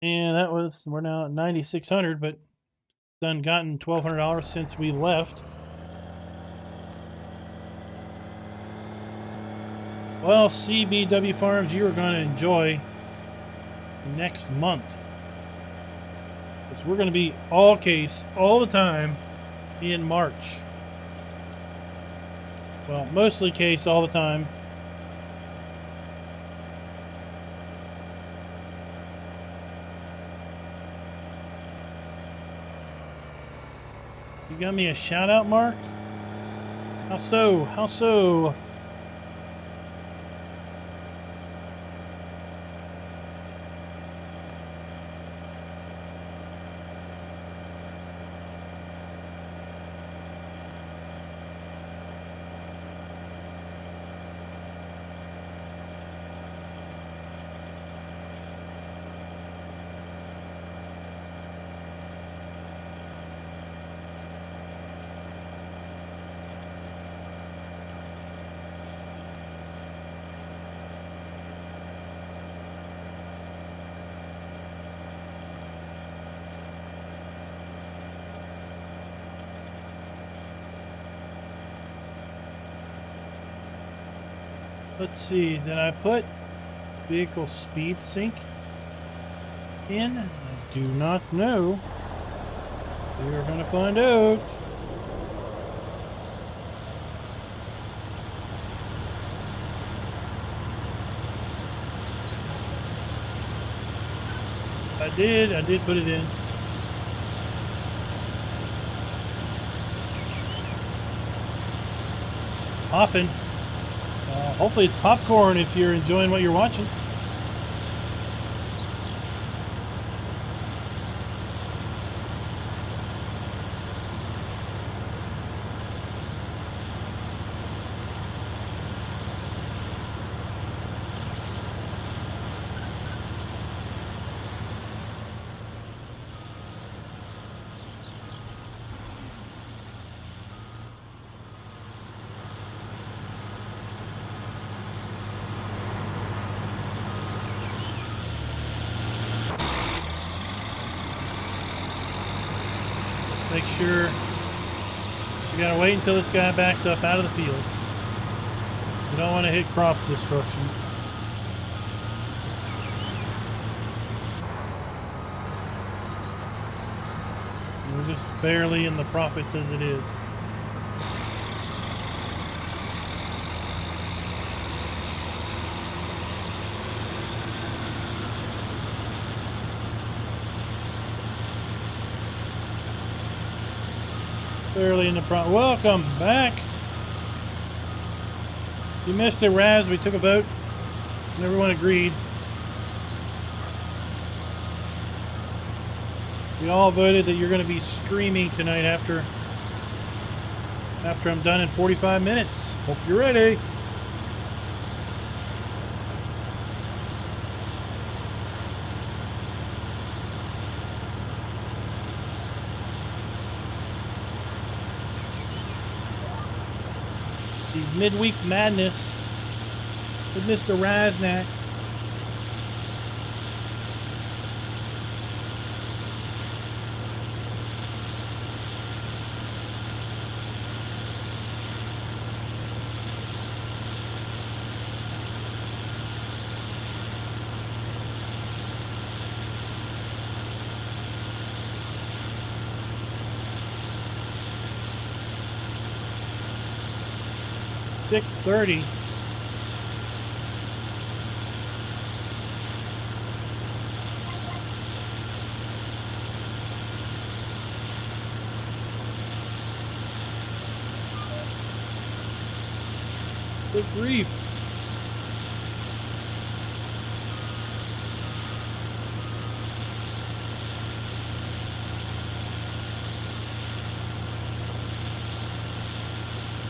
And that was, we're now at 9,600, but done gotten $1,200 since we left. Well, CBW Farms, you are going to enjoy next month. Because we're going to be all case all the time in March. Well, mostly case all the time. You got me a shout out, Mark? How so? How so? Let's see, did I put vehicle speed sync in? I do not know. We are going to find out. I did put it in. Popping. Hopefully it's popcorn if you're enjoying what you're watching. Make sure you gotta wait until this guy backs up out of the field. You don't want to hit crop destruction. We're just barely in the profits as it is. Barely in the front. Welcome back. You missed it, Raz. We took a vote and everyone agreed. We all voted that you're going to be streaming tonight after I'm done in 45 minutes. Hope you're ready. Midweek Madness with Mr. Raznak. $6.30. Good grief.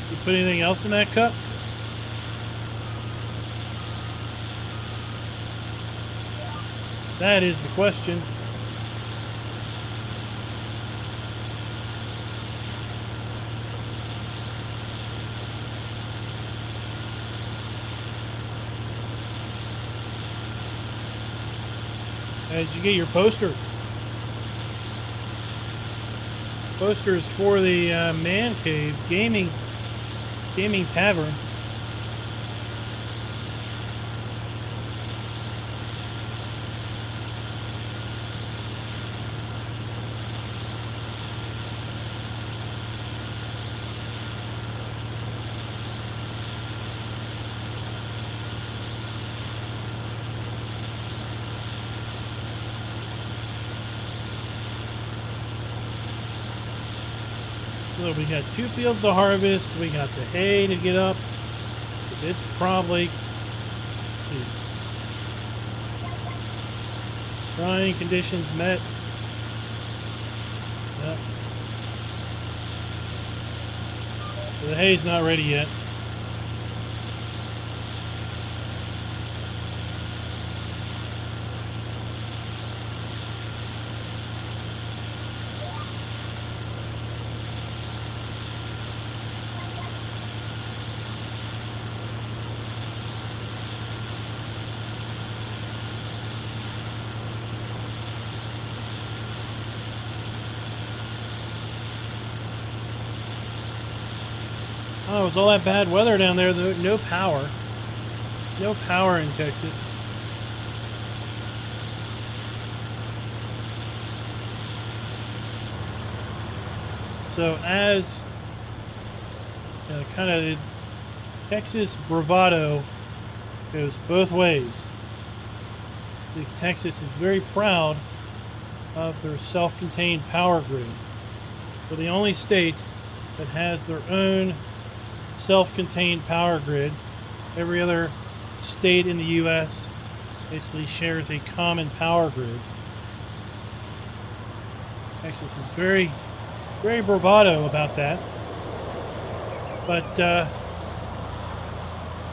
You put anything else in that cup? That is the question. Did you get your posters? Posters for the Man Cave Gaming Tavern. So we got 2 fields to harvest. We got the hay to get up. Because it's probably, let's see, drying conditions met. Yep. So the hay's not ready yet. Oh, it's all that bad weather down there. No power. No power in Texas. So as kind of Texas bravado goes both ways. I think Texas is very proud of their self-contained power grid. We're the only state that has their own self-contained power grid. Every other state in the U.S. basically shares a common power grid. Texas is very bravado about that. But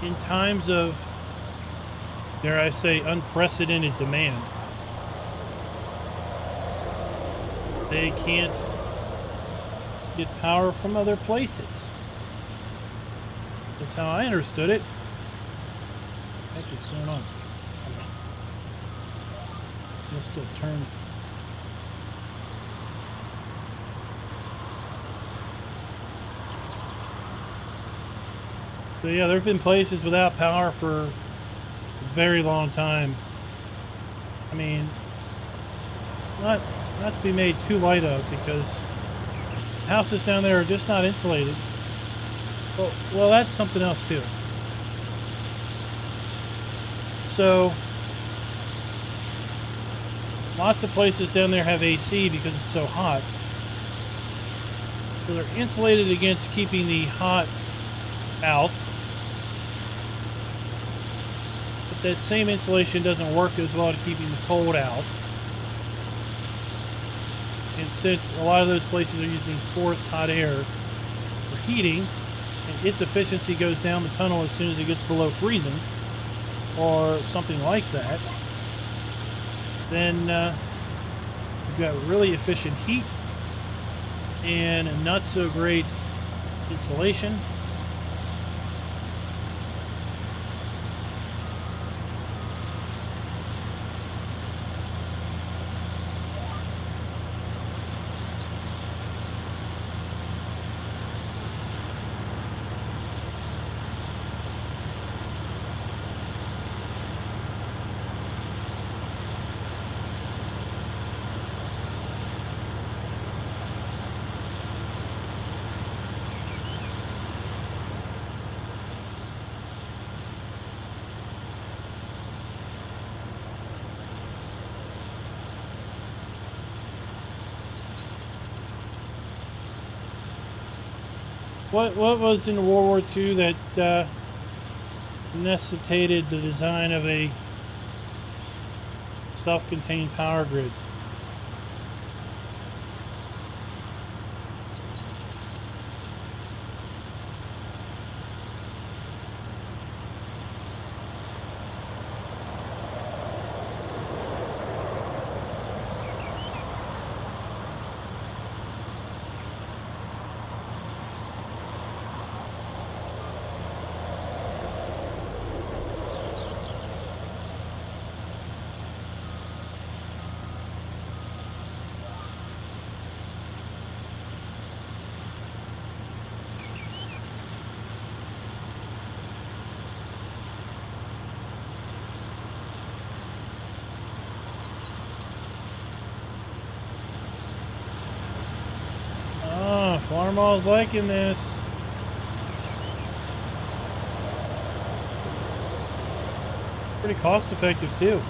in times of, dare I say, unprecedented demand, they can't get power from other places. That's how I understood it. What the heck is going on? Let's still turn. So yeah, there have been places without power for a very long time. I mean, not to be made too light of, because houses down there are just not insulated. Well, that's something else too. So, lots of places down there have AC because it's so hot. So they're insulated against keeping the hot out. But that same insulation doesn't work as well to keeping the cold out. And since a lot of those places are using forced hot air for heating, and its efficiency goes down the tunnel as soon as it gets below freezing, or something like that, then you've got really efficient heat and not so great insulation. What was in World War II that necessitated the design of a self-contained power grid? Farmall's liking this. Pretty cost effective too.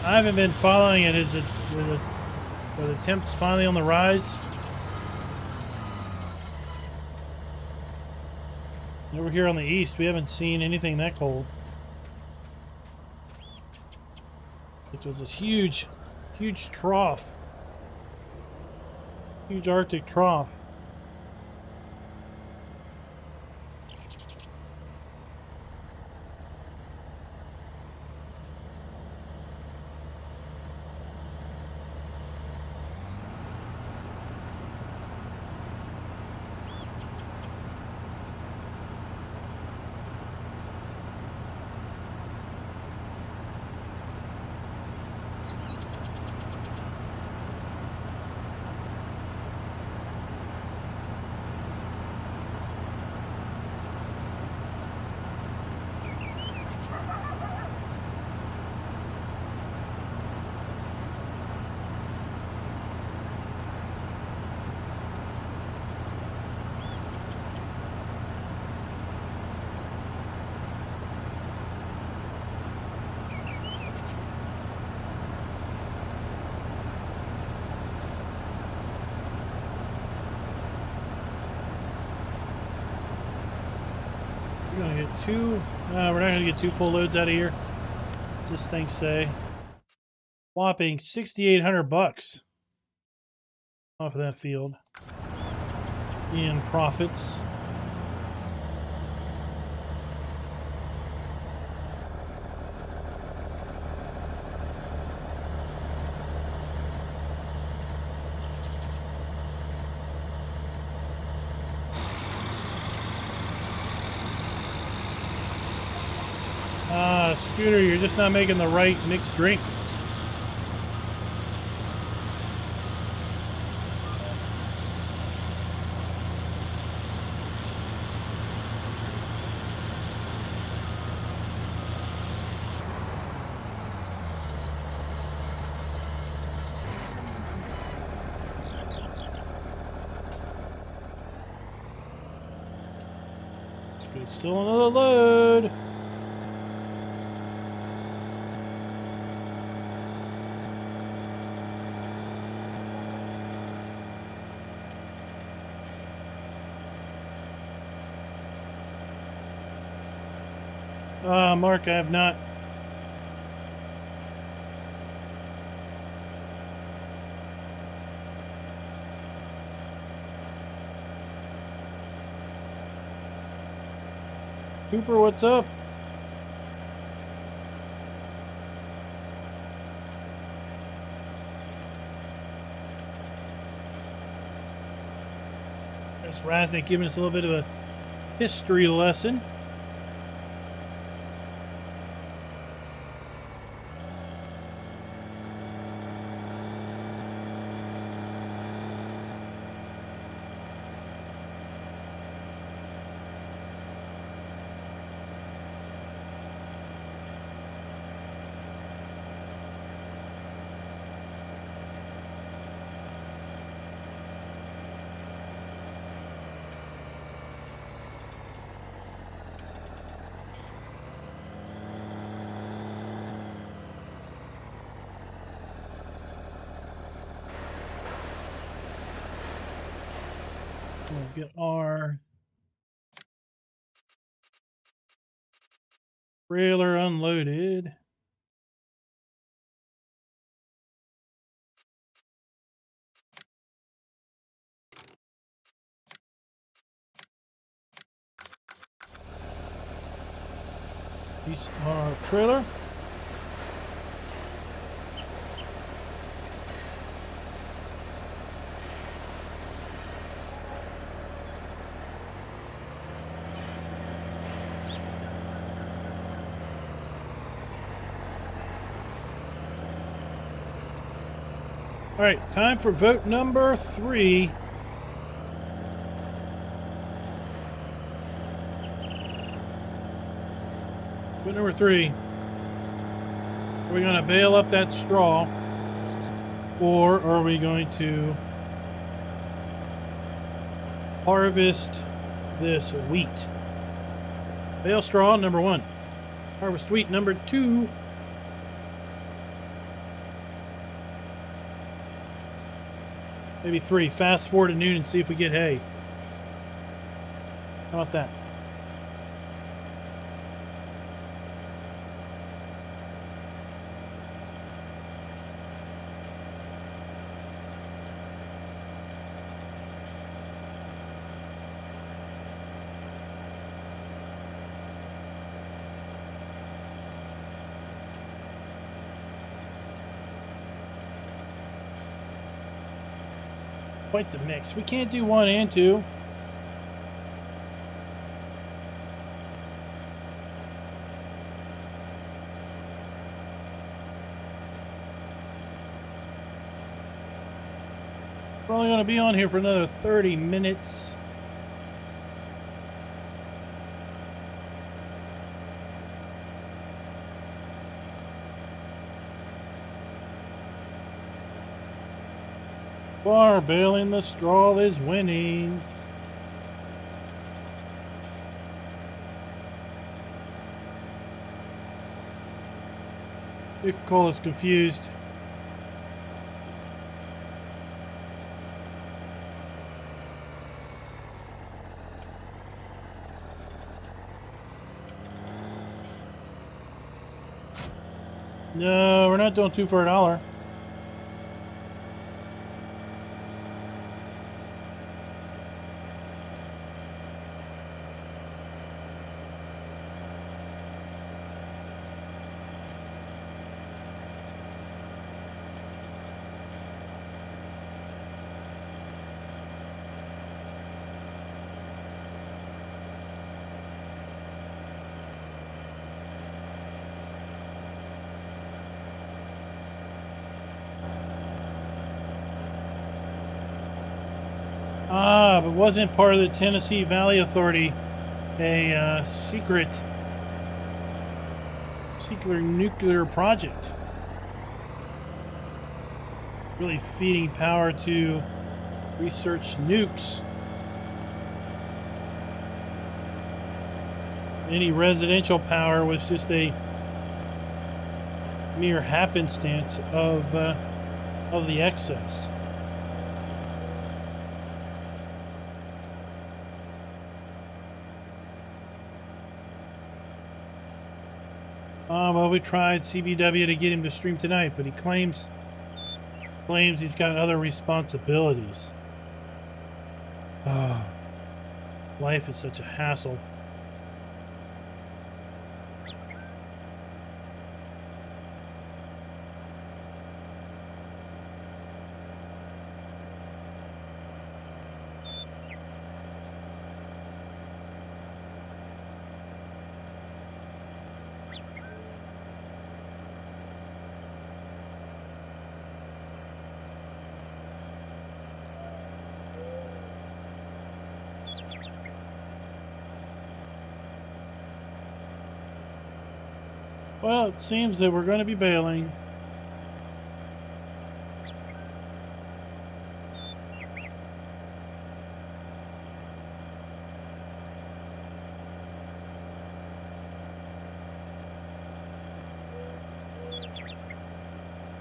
I haven't been following it. Is it are the temps finally on the rise? Over here on the east, we haven't seen anything that cold. It was this huge trough. Huge Arctic trough. We're gonna get two. We're not gonna get two full loads out of here. What's this thing say? Whopping $6,800 off of that field in profits. Scooter, you're just not making the right mixed drink. Let's go still another load. Mark, I have not. Cooper, what's up? There's Raznik giving us a little bit of a history lesson. We'll get our trailer unloaded. He's our trailer. All right, time for vote number 3. Vote number 3. Are we going to bale up that straw, or are we going to harvest this wheat? Bale straw, number 1. Harvest wheat, number 2. Maybe 3. Fast forward to noon and see if we get hay. How about that? Quite the mix. We can't do 1 and 2. We're only going to be on here for another 30 minutes. Bar baling the straw is winning. You can call us confused. No, we're not doing 2 for $1. But wasn't part of the Tennessee Valley Authority a secret nuclear project? Really feeding power to research nukes. Any residential power was just a mere happenstance of the excess. Well, we tried CBW to get him to stream tonight, but he claims he's got other responsibilities. Life is such a hassle. Well, it seems that we're going to be bailing.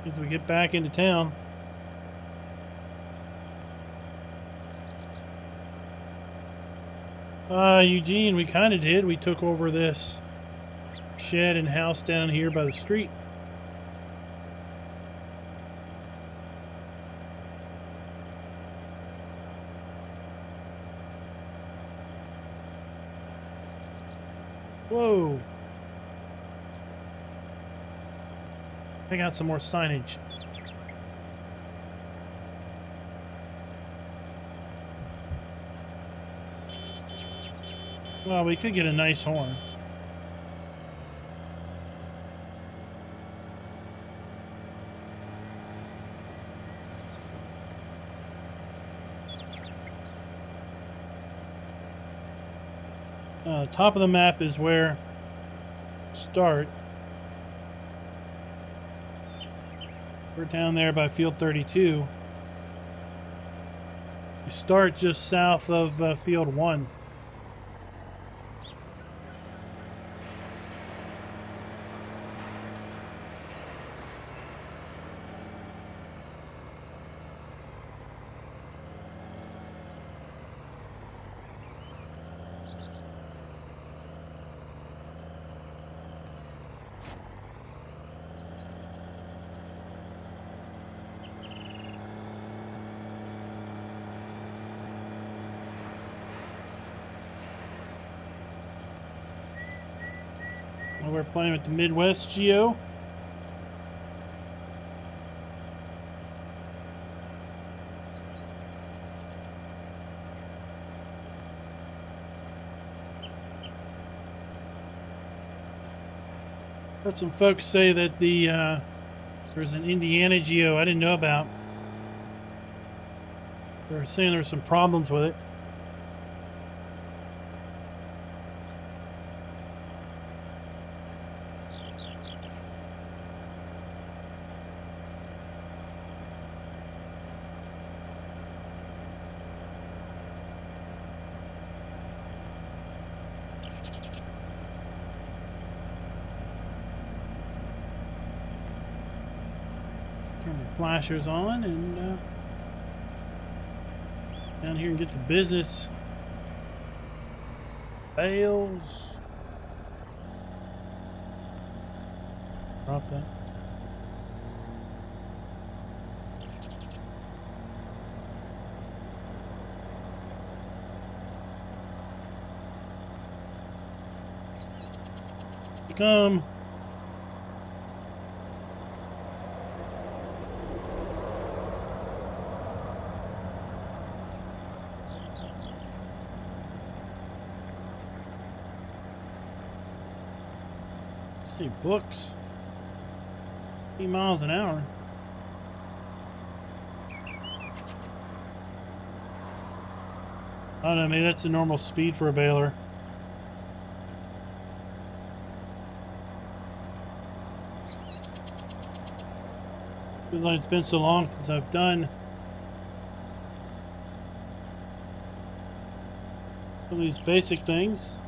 As we get back into town. Eugene, we kind of did. We took over this shed and house down here by the street. Whoa. I got some more signage. Well, we could get a nice horn. Top of the map is where start. We're down there by field 32. You start just south of field 1. Well, we're playing with the Midwest Geo. Heard some folks say that there's an Indiana Geo I didn't know about. They were saying there's some problems with it. Turn the flashers on and down here and get to business. Bales. Drop that. Come. See, books. 8 miles an hour. I don't know, maybe that's the normal speed for a baler. Feels like it's been so long since I've done some of these basic things.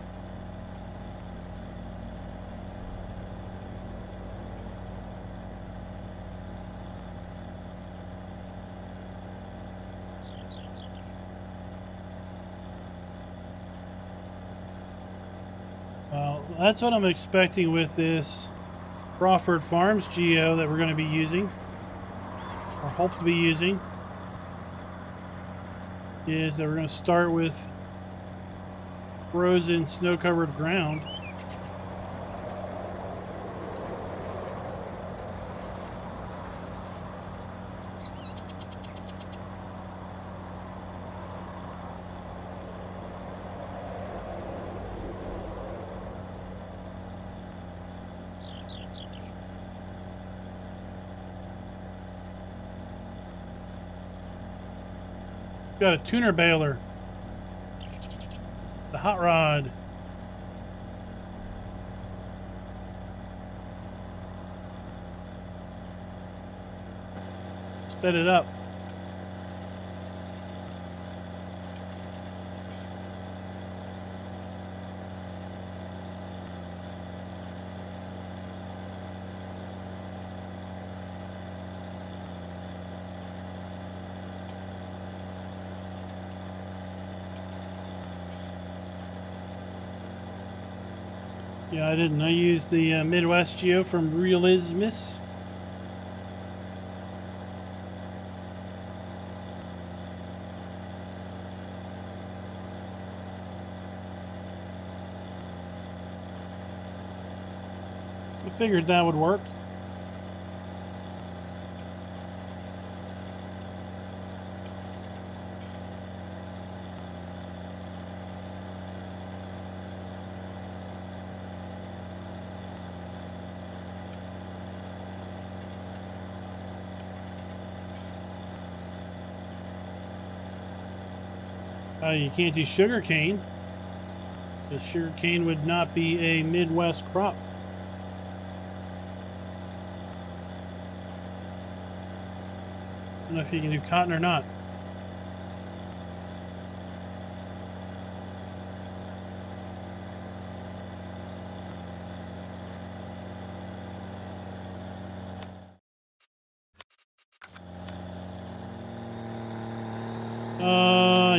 Well, that's what I'm expecting with this Crawford Farms Geo that we're going to be using, or hope to be using, is that we're going to start with frozen snow-covered ground. Got a tuner baler, the hot rod. Sped it up. Yeah, I didn't. I used the Midwest Geo from Realismus. I figured that would work. You can't do sugar cane, because sugar cane would not be a Midwest crop. I don't know if you can do cotton or not.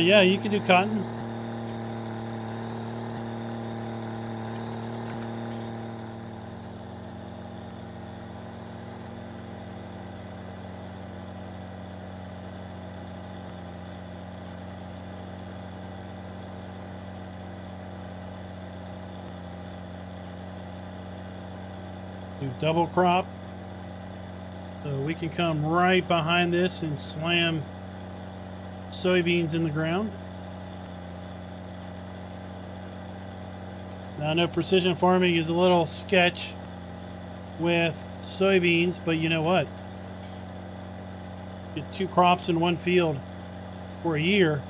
Yeah, you can do cotton. do double crop. So we can come right behind this and slam soybeans in the ground. Now I know precision farming is a little sketch with soybeans, but you know what? Get 2 crops in one field for a year.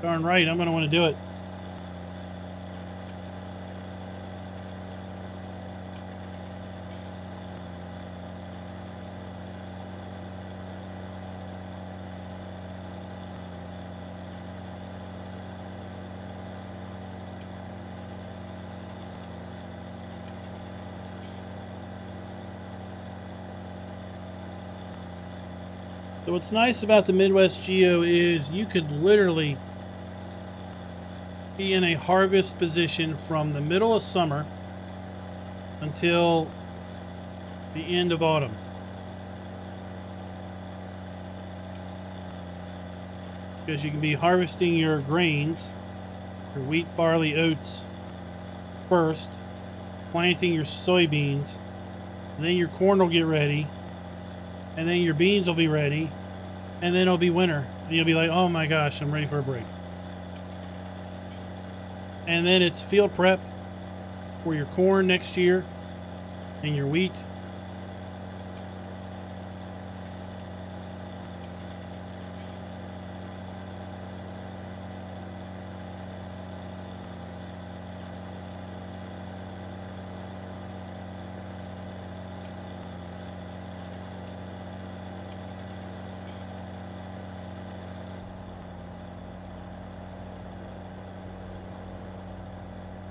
Darn right, I'm going to want to do it. So what's nice about the Midwest Geo is you could literally be in a harvest position from the middle of summer until the end of autumn. Because you can be harvesting your grains, your wheat, barley, oats first, planting your soybeans, and then your corn will get ready, and then your beans will be ready, and then it'll be winter. And you'll be like, oh my gosh, I'm ready for a break. And then it's field prep for your corn next year and your wheat.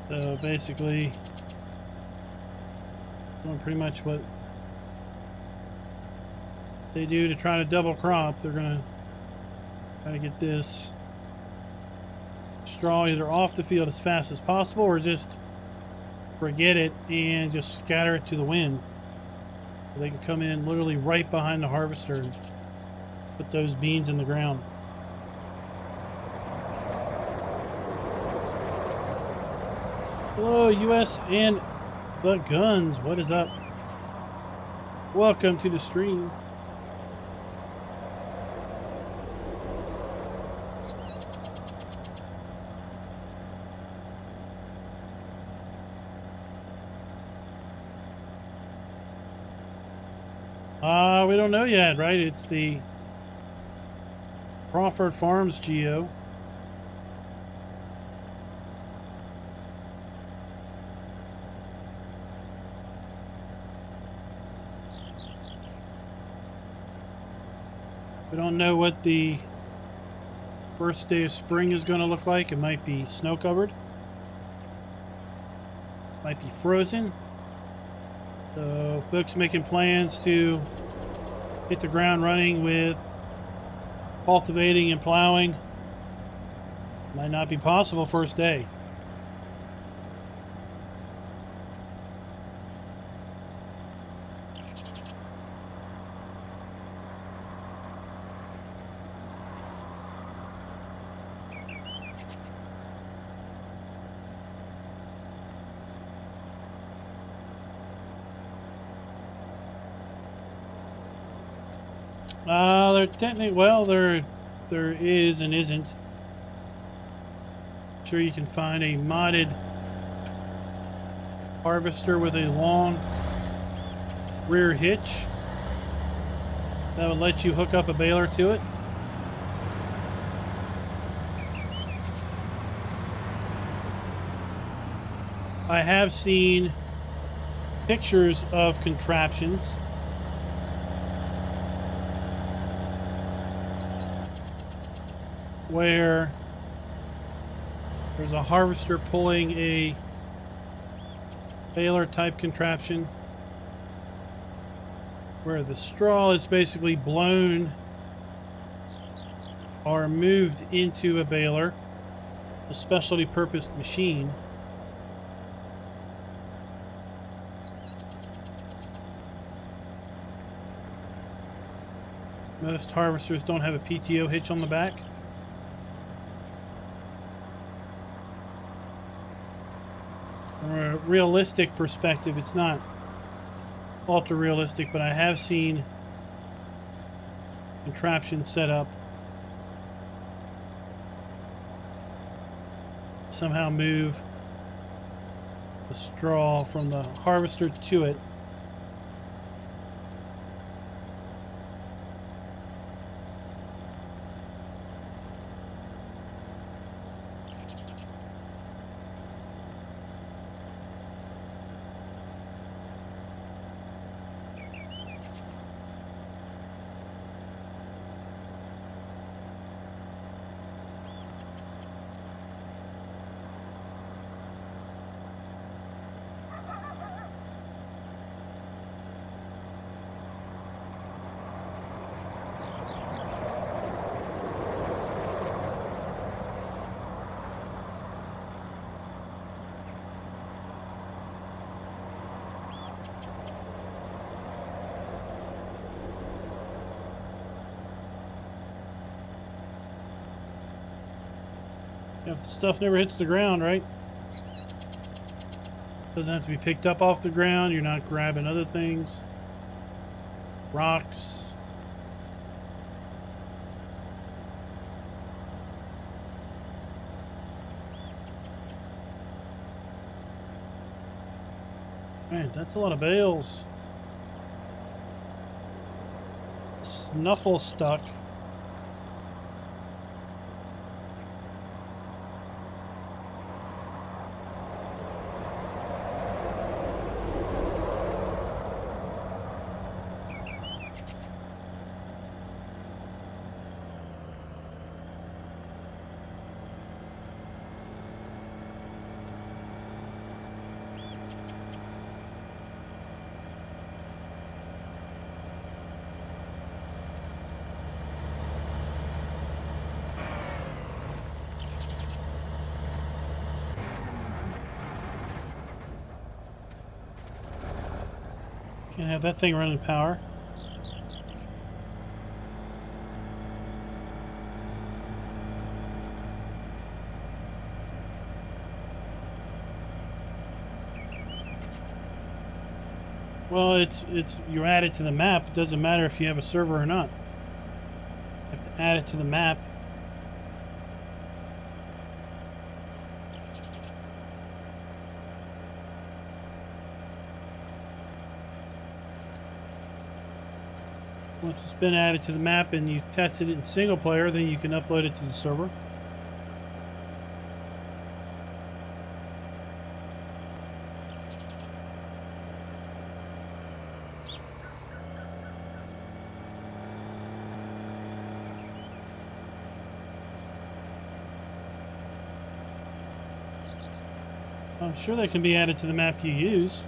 So basically, doing pretty much what they do to try to double crop. They're going to try to get this straw either off the field as fast as possible or just forget it and just scatter it to the wind. So they can come in literally right behind the harvester and put those beans in the ground. Hello, US and the guns. What is up? Welcome to the stream. We don't know yet, right? It's the Crawford Farms Geo. We don't know what the first day of spring is going to look like. It might be snow covered, might be frozen. So folks making plans to hit the ground running with cultivating and plowing might not be possible first day. There technically, well, there is and isn't. I'm sure you can find a modded harvester with a long rear hitch that would let you hook up a baler to it. I have seen pictures of contraptions where there's a harvester pulling a baler type contraption where the straw is basically blown or moved into a baler, a specialty purposed machine. Most harvesters don't have a PTO hitch on the back. realistic perspective, it's not ultra realistic, but I have seen contraptions set up somehow move the straw from the harvester to it. If the stuff never hits the ground, right? Doesn't have to be picked up off the ground. You're not grabbing other things. Rocks. Man, that's a lot of bales. Snuffle stuck. Can't have that thing running power. Well, it's you add it to the map. It doesn't matter if you have a server or not. You have to add it to the map. Once it's been added to the map and you tested it in single player, then you can upload it to the server. I'm sure that can be added to the map you use.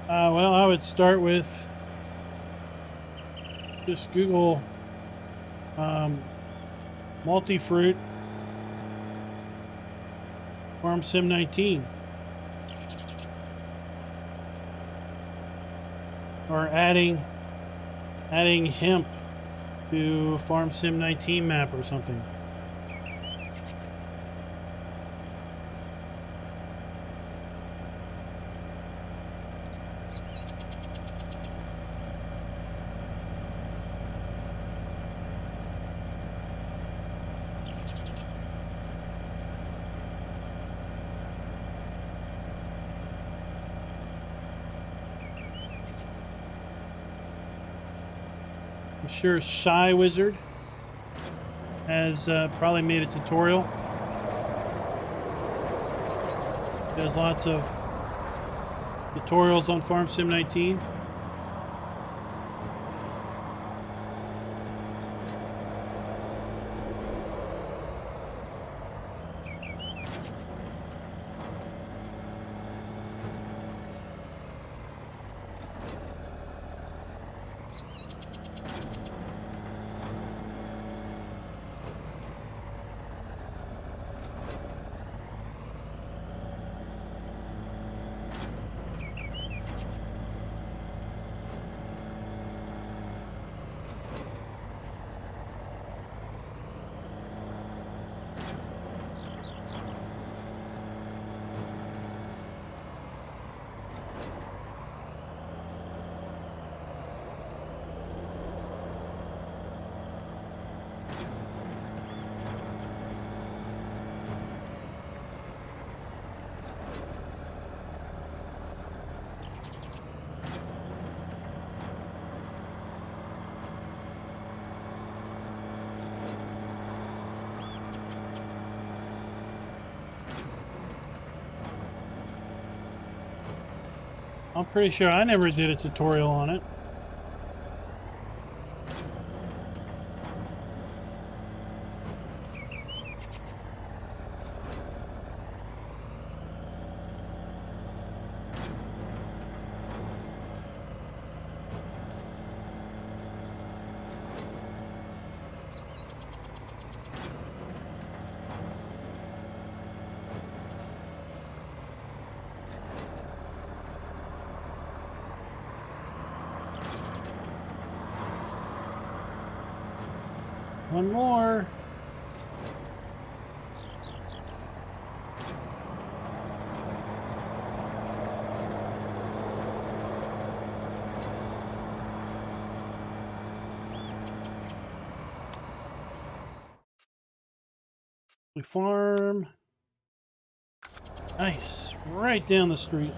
Well, I would start with just Google multi-fruit Farm Sim 19 or adding hemp to Farm Sim 19 map or something. I'm sure Shy Wizard has probably made a tutorial. Does lots of tutorials on Farm Sim 19. I'm pretty sure I never did a tutorial on it. One more. We farm. Nice. Right down the street.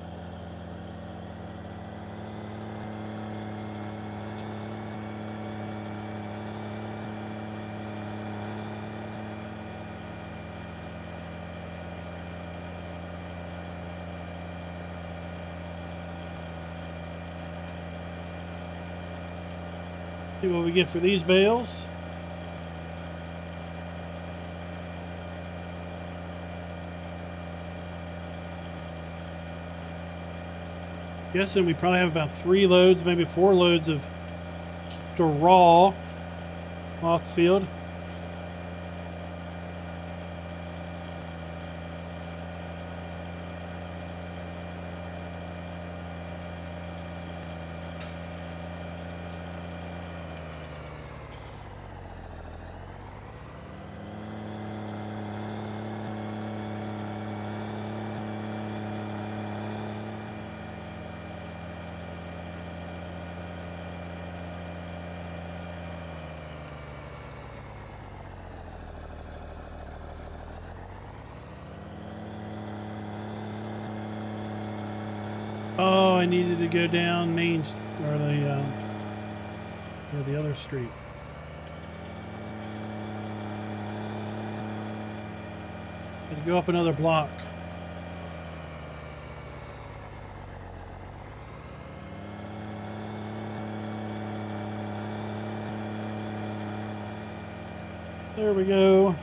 See what we get for these bales. Guessing we probably have about 3 loads, maybe 4 loads of straw off the field. Oh, I needed to go down Main or the other street. Had to go up another block. There we go.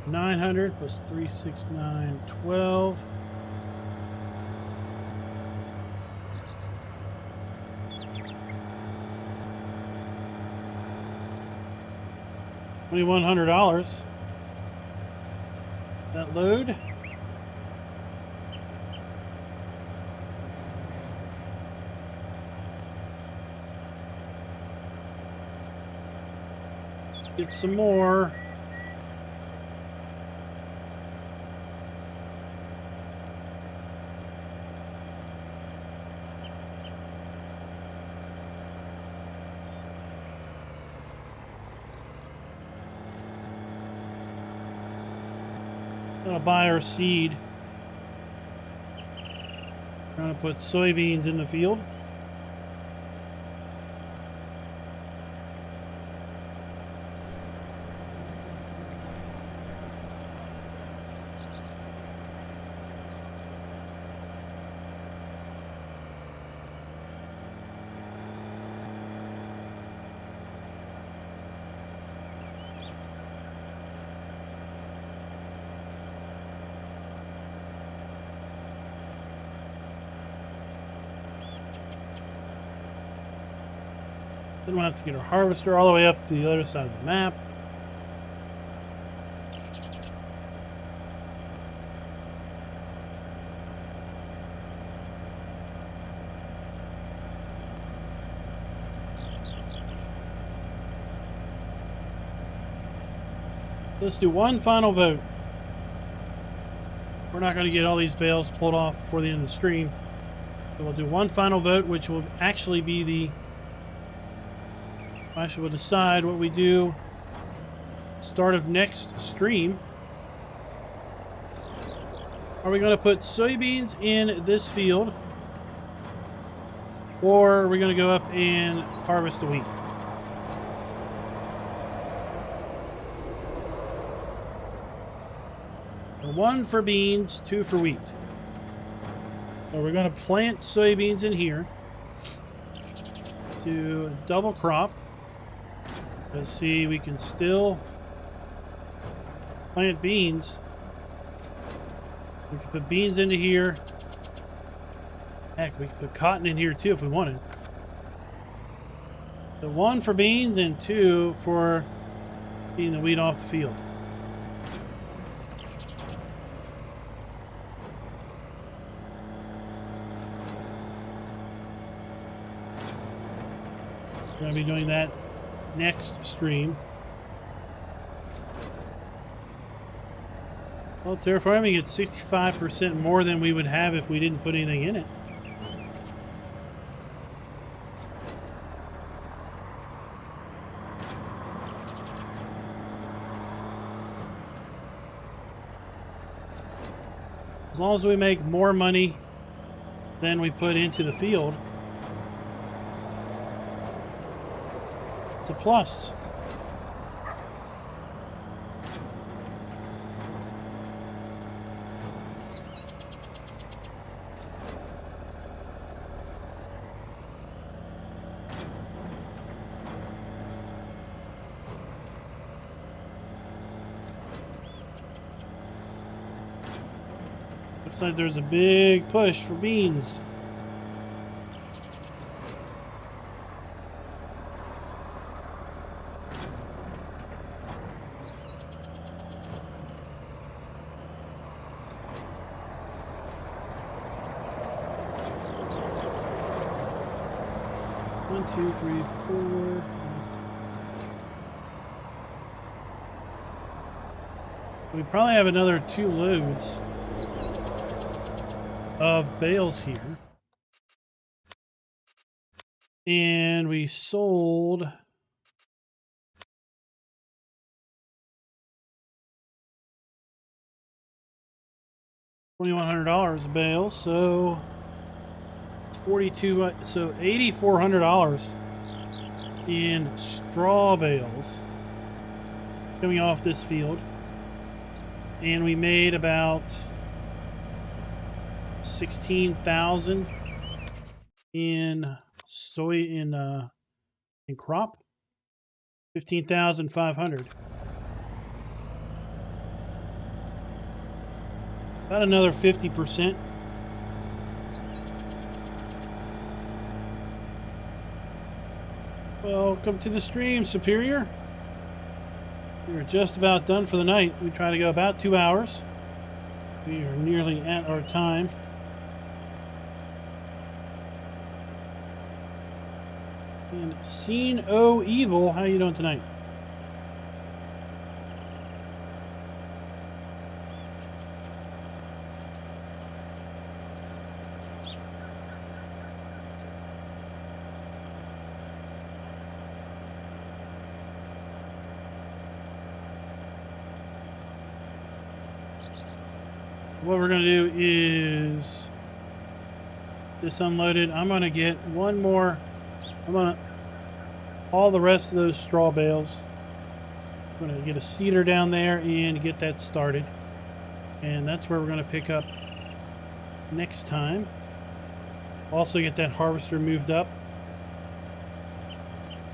$900 plus 369, 12. $2,100. That load. Get some more. Gonna buy our seed. Trying to put soybeans in the field. Then we'll have to get our harvester all the way up to the other side of the map. Let's do one final vote. We're not going to get all these bales pulled off before the end of the stream. So we'll do one final vote, which will actually be the... Actually, we'll decide what we do start of next stream. Are we going to put soybeans in this field? Or are we going to go up and harvest the wheat? So 1 for beans, 2 for wheat. So we're going to plant soybeans in here to double crop. Let's see, we can still plant beans. We can put beans into here. Heck, we could put cotton in here too if we wanted. So 1 for beans and 2 for getting the wheat off the field. We're going to be doing that next stream. Well, terraforming gets 65% more than we would have if we didn't put anything in it. As long as we make more money than we put into the field, it's a plus. Looks like there's a big push for beans. One, two, three, four. We probably have another 2 loads of bales here. And we sold $2,100 a bale, so it's 42, so $8,400 in straw bales coming off this field. And we made about 16,000 in soy in crop. 15,500. About another 50%. Welcome to the stream, Superior. We're just about done for the night. We try to go about 2 hours. We are nearly at our time. And Seen O Evil, how you doing tonight? What we're going to do is this unloaded. I'm going to get one more. I'm going to all the rest of those straw bales. I'm going to get a seeder down there and get that started. And that's where we're going to pick up next time. Also get that harvester moved up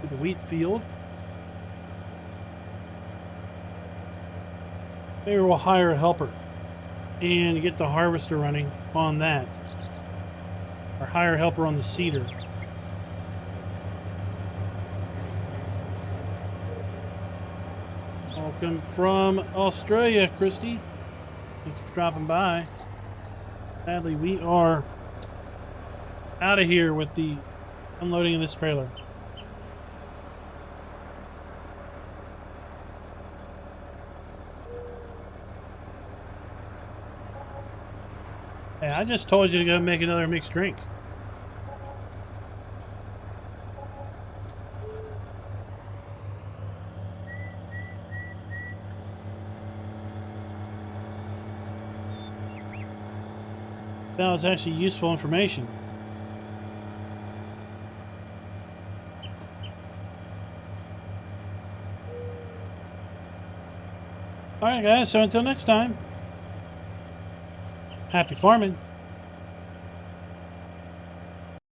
to the wheat field. Maybe we'll hire a helper and get the harvester running on that. Or hire a helper on the seeder. Welcome from Australia, Christy. Thank you for dropping by. Sadly, we are out of here with the unloading of this trailer. Hey, I just told you to go make another mixed drink. That was actually useful information. Alright guys, so until next time, happy farming.